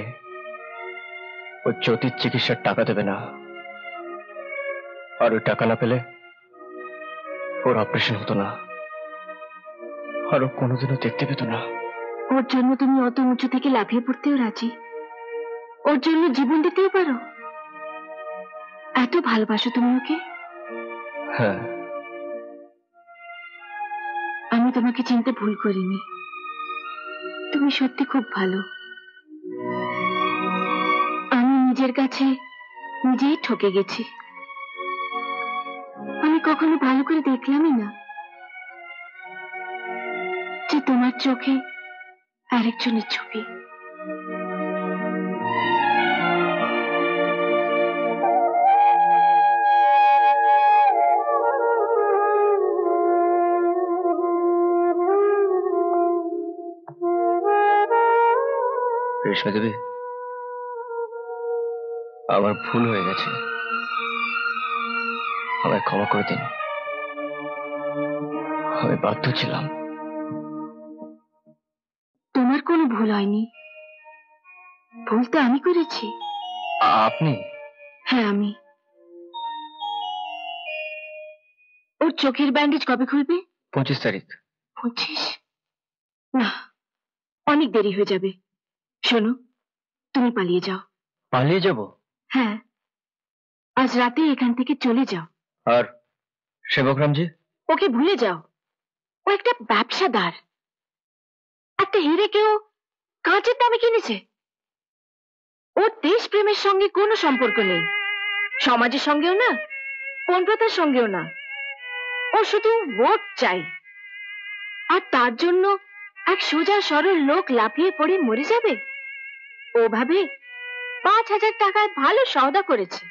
ও জ্যোতির চিকিৎসার টাকা দেবে না, আর ওই টাকা না পেলে ওর অপারেশন হতো না, আর ও কোনোদিনও দেখতে পেত না। ওর জন্য তুমি অত উঁচু থেকে লাফিয়ে পড়তেও রাজি? ওর জন্য জীবন দিতেও পারো? এত ভালোবাসো তুমি ওকে? হ্যাঁ। আমি তোমাকে চিনতে ভুল করিনি। তুমি সত্যি খুব ভালো। আমি নিজের কাছে নিজেই ঠকে গেছি। আমি কখনো ভালো করে দেখলামই না যে তোমার চোখে আরেকজনের ছবি। রেশমা দেবী, আমার ভুল হয়ে গেছে, আমায় ক্ষমা করে দিন। আমি বাধ্য ছিলাম। তোমার কোনো ভুল হয়নি, ভুল তো আমি করেছি। আপনি? হ্যাঁ, আমি। ওর চোখের ব্যান্ডেজ কবে খুলবে? 25 তারিখ। 25? না, অনেক দেরি হয়ে যাবে। শোনো, তুমি পালিয়ে যাও। পালিয়ে যাব? হ্যাঁ, আজ রাতে এখান থেকে চলে যাও। আর সেবকরামজি? ওকে ভুলে যাও। ও একটা ব্যবসাদার, একটা হিরেকেও কাঁচের দামে কিনেছে। ওর দেশপ্রেমের সঙ্গে কোনো সম্পর্ক নেই, সমাজের সঙ্গেও না, পণপ্রথার সঙ্গেও না। ও শুধু ভোট চাই, আর তার জন্য এক সোজা সরল লোক লাফিয়ে পড়ে মরে যাবে। ও ভাবে 5,000 টাকায় ভালো সওদা করেছে।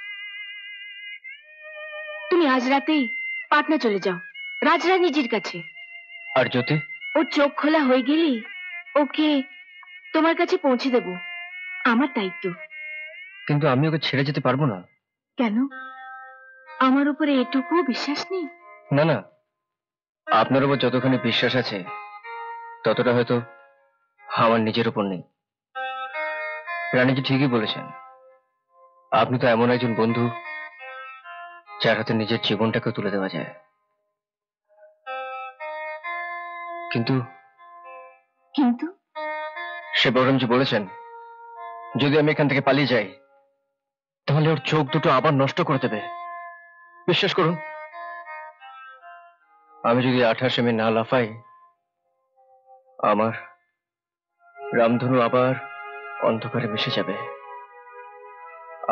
তুমি আজ রাতেই পাটনা চলে যাও, রাজরানীজির কাছে। আর জ্যোতি? ওর চোখ খোলা হয়ে গেলেই ওকে তোমার কাছে পৌঁছে দেব, আমার দায়িত্ব। কিন্তু আমি ওকে ছেড়ে যেতে পারবো না। কেন? আমার উপরে এটুকুও বিশ্বাস নেই? না না, আপনার উপর যতখানি বিশ্বাস আছে ততটা হয়তো আমার নিজের উপর নেই। রানীজি ঠিকই বলেছেন, আপনি তো এমন একজন বন্ধু যার হাতে নিজের জীবনটাকে তুলে দেওয়া যায়। কিন্তু কিন্তু সেবকরামজি বলেছেন, যদি আমি এখান থেকে পালিয়ে যাই তাহলে ওর চোখ দুটো আবার নষ্ট করে দেবে। বিশ্বাস করুন, আমি যদি 28 মে না লাফাই, আমার রামধনু আবার অন্ধকারে মিশে যাবে,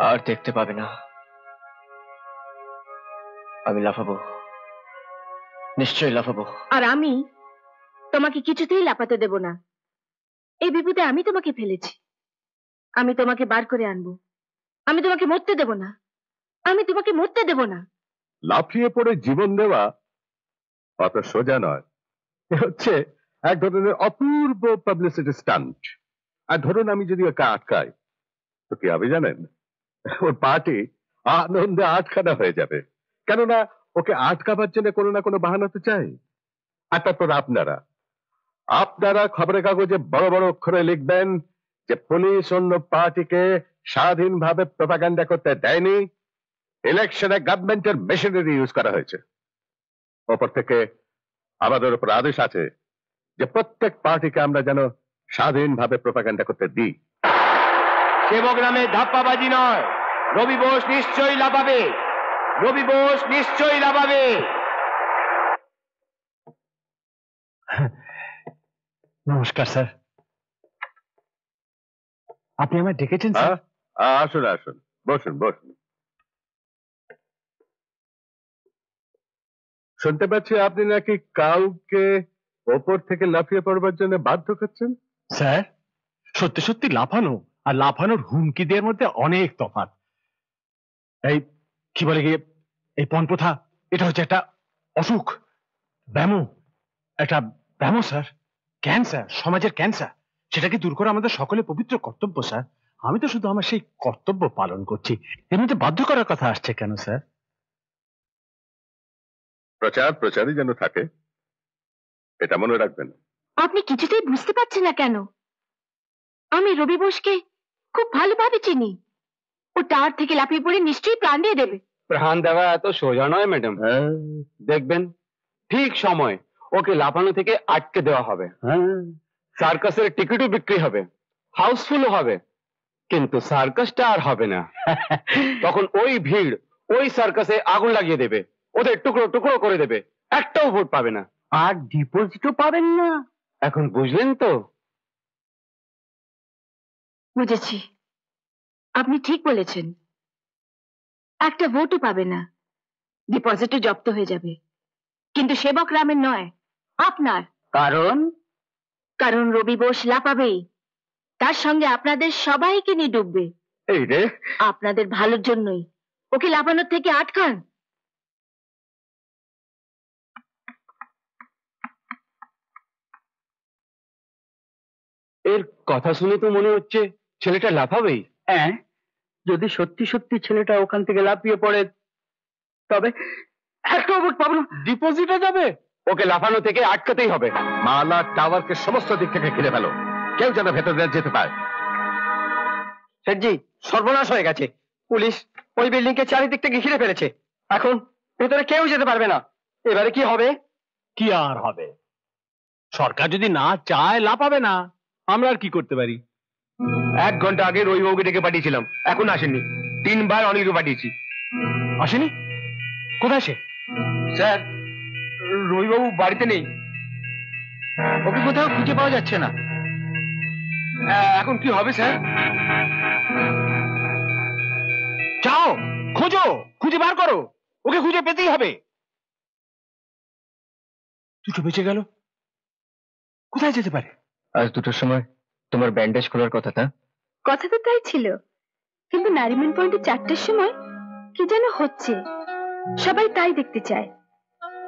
আর দেখতে পাবে না। আমি লাফাবো, নিশ্চয়ই লাফাবো। আর আমি তোমাকে কিছুতেই লাফাতে দেব না। এই বিপদে আমি তোমাকে ফেলেছি, আমি তোমাকে বার করে আনবো। আমি তোমাকে মরতে দেব না, আমি তোমাকে মরতে দেব না। লাফিয়ে পড়ে জীবন দেওয়া অত সোজা নয়। এ হচ্ছে এক ধরনের অপূর্ব পাবলিসিটি স্টান্ট। আর ধরুন আমি যদি ওকে আটকাই তো কি হবে জানেন? ওর পার্টি আনন্দে আটখানা হয়ে যাবে। কেননা ওকে আটকাবার জন্য কোনো না কোনো বাহানা তো চাই। আর তারপর আপনারা খবরের কাগজে বড় বড় অক্ষরে লিখবেন যে পুলিশ অন্য পার্টিকে স্বাধীনভাবে প্রপাগান্ডা করতে দেয়নি, ইলেকশনে গভর্নমেন্টের মেশিনারি ইউজ করা হয়েছে। ওপর থেকে আমাদের উপর আদেশ আছে যে প্রত্যেক পার্টিকে আমরা যেন স্বাধীনভাবে প্রপাগান্ডা করতে দিই। সেবগ্রামে ধাপ্পাবাজি নয়, রবি বোস নিশ্চয়ই লাফাবে, রবি বোস নিশ্চয়ই লাফাবে। নমস্কার স্যার, আপনি আমায় ডেকেছেন স্যার? আসুন আসুন, বসুন বসুন। শুনতে পাচ্ছি আপনি নাকি কাউকে ওপর থেকে লাফিয়ে পড়বার জন্য বাধ্য করছেন। স্যার, সত্যি সত্যি লাফানো আর লাফানোর হুমকি দেওয়ার মধ্যে অনেক তফাৎ। এই কি বলে গিয়ে, এই পণপ্রথা এটা হচ্ছে একটা অসুখ, ব্যামো, একটা ব্যামো স্যার, ক্যান্সার, সমাজের ক্যান্সার। সেটাকে দূর করা আমাদের সকলে পবিত্র কর্তব্য স্যার। আমি তো শুধু আমার সেই কর্তব্য পালন করছি, এর মধ্যে বাধ্য করার কথা আসছে কেন স্যার? প্রচারই যেন থাকে, এটা মনে রাখবেন। আপনি কিছুতেই বুঝতে পারছেন না কেন? আমি রবি বোসকে খুব ভালোভাবে চিনি। ও টাওয়ার থেকে লাফিয়ে পড়ে নিশ্চয়ই প্রাণ দিয়ে দেবে। প্রাণ দেওয়া এত সোজা নয় ম্যাডাম। দেখবেন ঠিক সময় ওকে লাফানো থেকে আটকে দেওয়া হবে। সার্কাসের টিকিটও বিক্রি হবে, হাউসফুলও হবে, কিন্তু সার্কাসটা আর হবে না। তখন ওই ভিড় ওই সার্কাসে আগুন লাগিয়ে দেবে, ওদের টুকরো টুকরো করে দেবে, একটাও ভোট পাবে না, আর ডিপোজিটও পাবেন না। এখন বুঝলেন তো? বুঝেছি, আপনি ঠিক বলেছেন। একটা ভোটও পাবে না, ডিপোজিটও জব্দ হয়ে যাবে, কিন্তু সেবক রামের নয়, আপনার। কারণ রবি বোস লাফাবেই, তার সঙ্গে আপনাদের সবাইকে নিয়ে ডুববে। এই রে, আপনাদের ভালোর জন্যই ওকে লাফানোর থেকে আটকান। এর কথা শুনে তো মনে হচ্ছে ছেলেটা লাফাবেই। হ্যাঁ, যদি সত্যি সত্যি ছেলেটা ওখান থেকে লাফিয়ে পড়ে তবে একটা অবুট পাবো না। ডিপোজিটে যাবে? ওকে লাফানো থেকে আটকাতেই হবে। মালা টাওয়ারকে সমস্ত দিক থেকে ঘিরে ফেলো, কেউ যেন ভেতরে যেতে পারে। শেঠজি, সর্বনাশ হয়ে গেছে। পুলিশ ওই বিল্ডিং কে চারিদিক থেকে ঘিরে ফেলেছে। এখন ভেতরে কেউ যেতে পারবে না। এবারে কি হবে? কি আর হবে, সরকার যদি না চায় লাফাবে না, আমরা আর কি করতে পারি? 1 ঘন্টা আগে রবিবাবুকে ডেকে পাঠিয়েছিলাম, এখন আসেননি। 3 বার অনিলকে পাঠিয়েছি। আসেনি? কোথায় সে? স্যার, রবিবাবু বাড়িতে নেই, ওকে কোথাও খুঁজে পাওয়া যাচ্ছে না। এখন কি হবে স্যার? যাও খোঁজো, খুঁজে বার করো, ওকে খুঁজে পেতেই হবে। দুটো বেঁচে গেল, কোথায় যেতে পারে? আজ 2টোর সময় তোমার ব্যান্ডেজ খোলার কথা। তা কথা তো তাই ছিল, কিন্তু নারিমন পয়েন্টে 4টের সময় কি যেন হচ্ছে, সবাই তাই দেখতে চায়।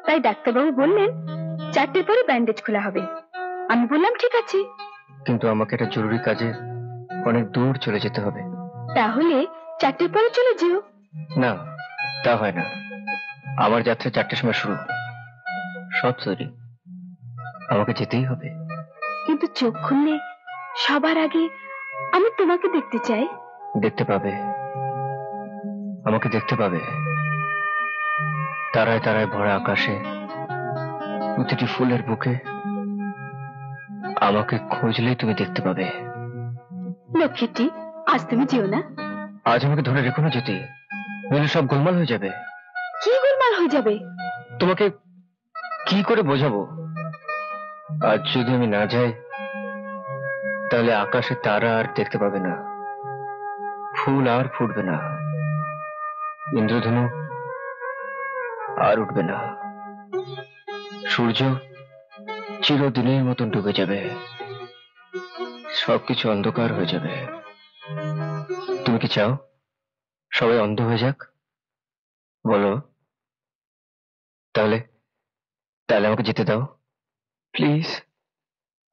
তাই ডাক্তারবাবু বললেন 4টের পরে ব্যান্ডেজ খোলা হবে। আমি বললাম ঠিক আছে। কিন্তু আমাকে একটা জরুরি কাজে অনেক দূর চলে যেতে হবে। তাহলে 4টের পরে চলে যেও। না, তা হয় না। আমার যাত্রা 4টের সময় শুরু। সব সরি, আমাকে যেতেই হবে। কিন্তু চোখ খুললে সবার আগে আমি তোমাকে দেখতে চাই। দেখতে পাবে, আমাকে দেখতে পাবে। তারায় তারায় ভরা আকাশে, প্রতিটি ফুলের বুকে আমাকে খুঁজলেই তুমি দেখতে পাবে। লক্ষ্মীটি, আজ তুমি যেও না। আজ আমাকে ধরে রেখো না যেতে, নইলে সব গোলমাল হয়ে যাবে। কি গোলমাল হয়ে যাবে? তোমাকে কি করে বোঝাবো? আজ যদি আমি না যাই, তাহলে আকাশে তারা আর দেখতে পাবে না, ফুল আর ফুটবে না, ইন্দ্রধনু আর উঠবে না, সূর্য চিরদিনের মতন ডুবে যাবে, সবকিছু অন্ধকার হয়ে যাবে। তুমি কি চাও সবাই অন্ধ হয়ে যাক? বলো, তাহলে তাহলে আমাকে যেতে দাও প্লিজ।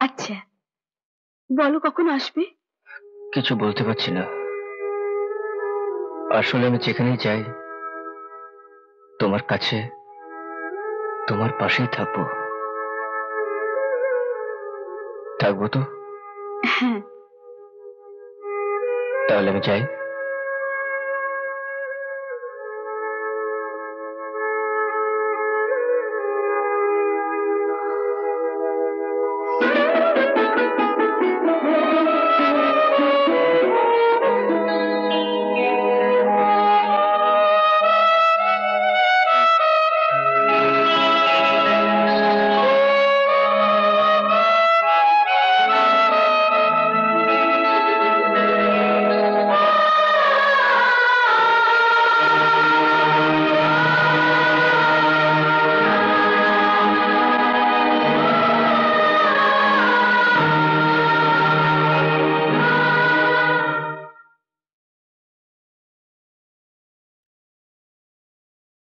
আচ্ছা, বলো কখন আসবে? কিছু বলতে পারছি না। আসলে আমি যেখানেই যাই তোমার কাছে, তোমার পাশেই থাকবো। থাকবো তো? হ্যাঁ। তাহলে আমি যাই।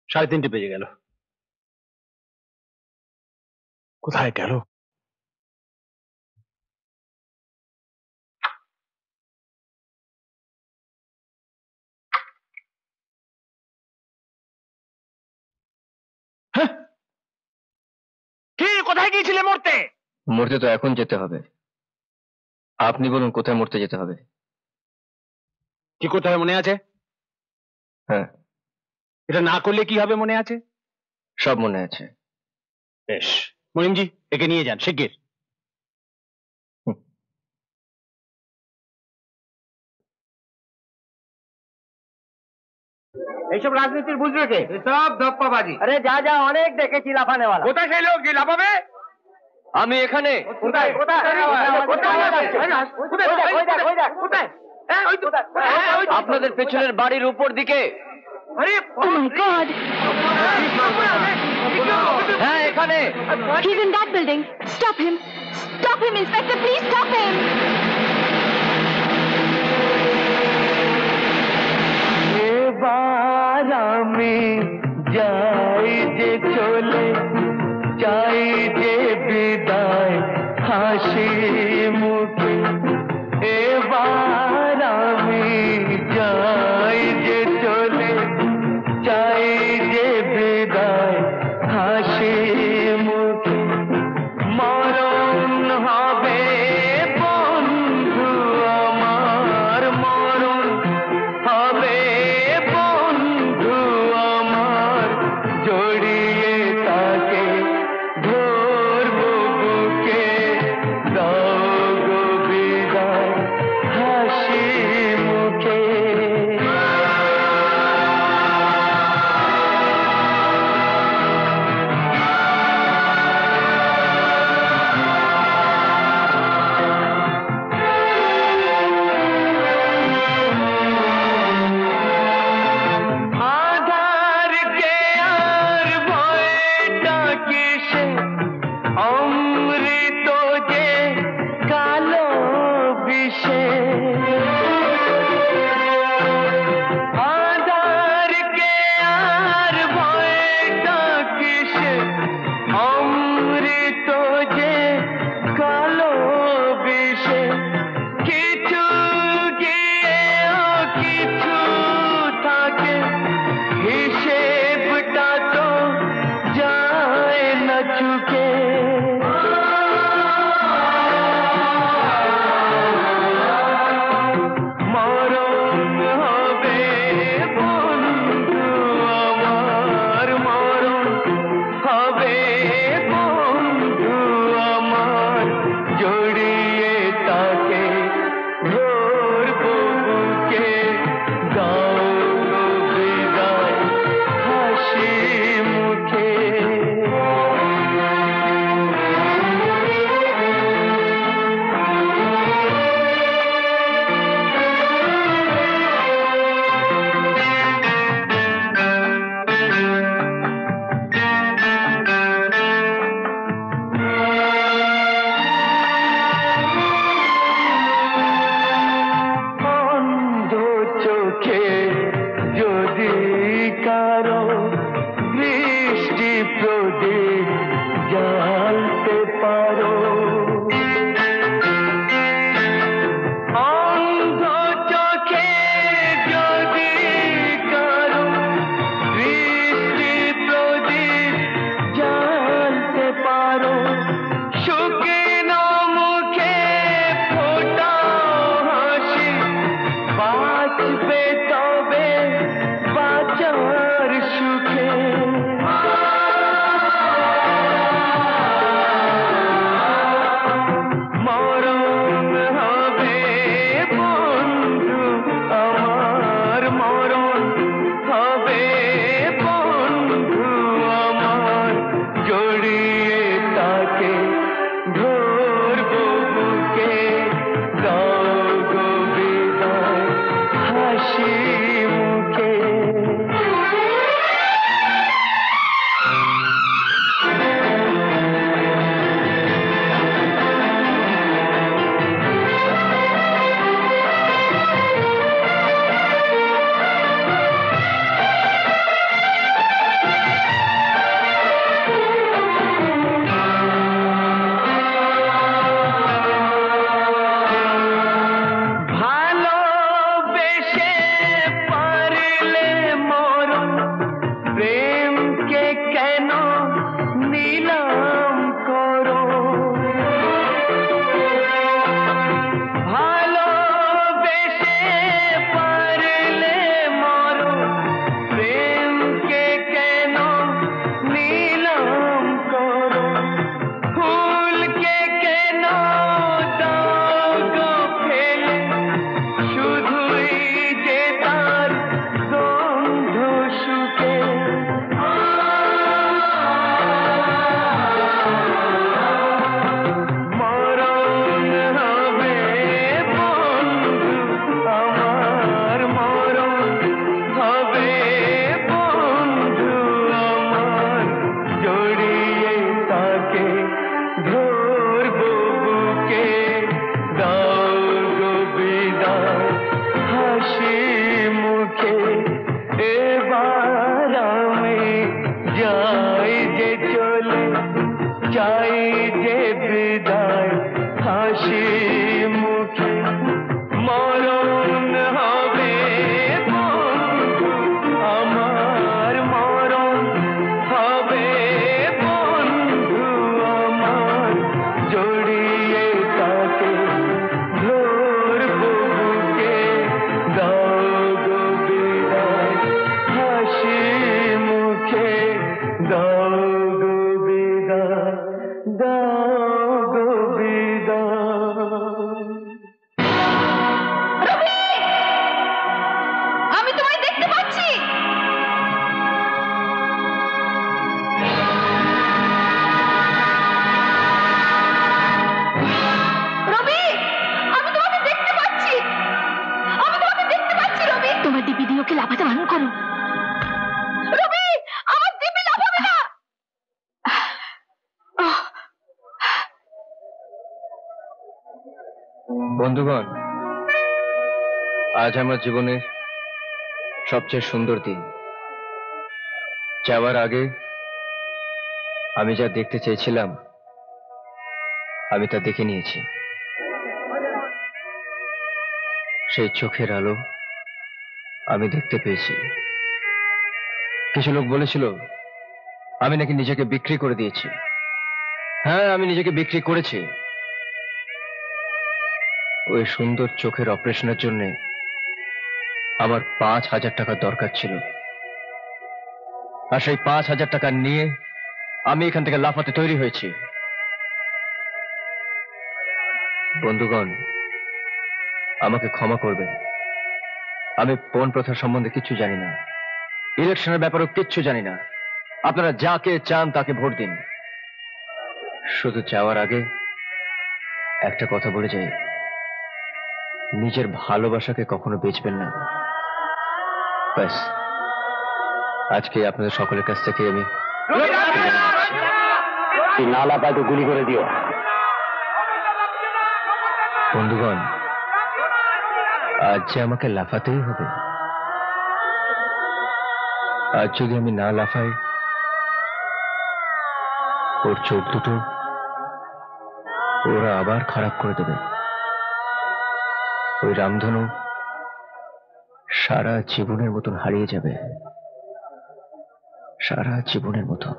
সাড়ে 3টে বেজে গেল, কোথায় গেল? কি, কোথায় গিয়েছিলে মরতে? মরতে তো এখন যেতে হবে। আপনি বলুন কোথায় মরতে যেতে হবে? কি করতে হবে মনে আছে? হ্যাঁ। এটা না করলে কি হবে মনে আছে? সব মনে আছে। বেশ, মনিমজি একে নিয়ে যান শিগগির। এইসব রাজনীতির বুঝবে কে? সব ধপ্পাবাজি। আরে যা যা অনেক দেখেছি লাফানেওয়ালা। কোথায় সেই লোক যে লাফাবে? আমি এখানে। কোথায় কোথায় কোথায়? আপনাদের পেছনের বাড়ির উপর দিকে। Oh my God! হ্যাঁ এখানে। He's in that building. Stop him! Stop him, Inspector! Please stop him! এবার আমি যাই যে চলে, চাই যে বিদায় হাসি মুখে। কারো দৃষ্টি প্রদীপ জ্বালতে পারো। অন্ধ চোখে যদি কারো দৃষ্টি প্রদীপ জ্বালতে পারো, শুকনো মুখে ফোটাও হাসি, বাঁচবে তবে বাঁচার সুখে। মরণ হবে বন্ধু আমার, মরণ হবে বন্ধু আমার, জড়িয়ে তাকে ধরবো বুকে, দাও গো বিদায় হাসি মুখে। ভালোবেসে পারিলে মরণ, প্রেমকে কেন নিলাম করো। ভালোবেসে পারিলে মরণ, প্রেমকে কেন নিলাম করো। ফুলকে কেন দাও গো ফেলে, শুধুই যে তার গন্ধ সুখে। মরণ হবে বন্ধু আমার, মরণ হবে বন্ধু আমার, জড়িয়ে তাকে ধরবো বুকে, দাও গো বিদায় হাসি মুখে। এবার আমি যাই যে চলে, চাই যে বিদায় হাসি মুখে। মরণ হবে বন্ধু আমার, মরণ হবে বন্ধু আমার, জড়িয়ে তাকে ধরবো বুকে, দাও গো বিদায় হাসি মুখে, দাও গো বিদায়, দাও গো বিদায়। আমি তোমায় দেখতে পাচ্ছি। রবি, আমি তোমাকে দেখতে পাচ্ছি, আমি তোমাকে দেখতে পাচ্ছি রবি। তোমার দিব্যি দিয়ে ওকে লাফাতে বারণ করো। রবি, আমার দিব্যি লাফাবে না। বন্ধুগণ, আজ আমার জীবনের সবচেয়ে সুন্দর দিন। যাওয়ার আগে আমি যা দেখতে চেয়েছিলাম আমি তা দেখে নিয়েছি। সেই চোখের আলো আমি দেখতে পেয়েছি। কিছু লোক বলেছিল আমি নাকি নিজেকে বিক্রি করে দিয়েছি। হ্যাঁ, আমি নিজেকে বিক্রি করেছি। ওই সুন্দর চোখের অপারেশনের জন্য আমার 5,000 টাকা দরকার ছিল, আর সেই 5,000 টাকা নিয়ে আমি এখান থেকে লাফাতে তৈরি হয়েছি। বন্ধুগণ, আমাকে ক্ষমা করবেন, আমি পণ প্রথা সম্বন্ধে কিচ্ছু জানি না, ইলেকশনের ব্যাপারেও কিচ্ছু জানি না। আপনারা যাকে চান তাকে ভোট দিন। শুধু যাওয়ার আগে একটা কথা বলে যাই, নিজের ভালোবাসাকে কখনো বেচবেন না। ব্যাস, আজকে আপনাদের সকলের কাছ থেকে আমি নালা পাল্টে গুলি করে দিও। বন্ধুগণ, আজ যে আমাকে লাফাতেই হবে, আজ যদি আমি না লাফাই, ওর চোখ দুটো ওরা আবার খারাপ করে দেবে। ওই রামধনু সারা জীবনের মতন হারিয়ে যাবে, সারা জীবনের মতন।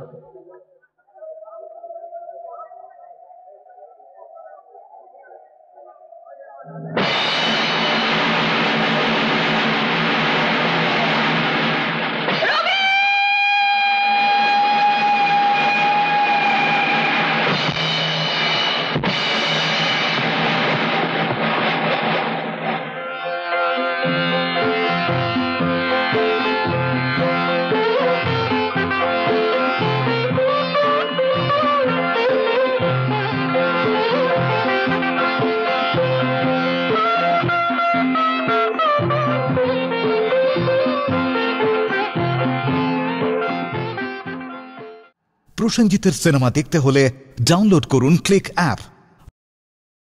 প্রসেনজিতের সিনেমা দেখতে হলে ডাউনলোড করুন ক্লিক অ্যাপ।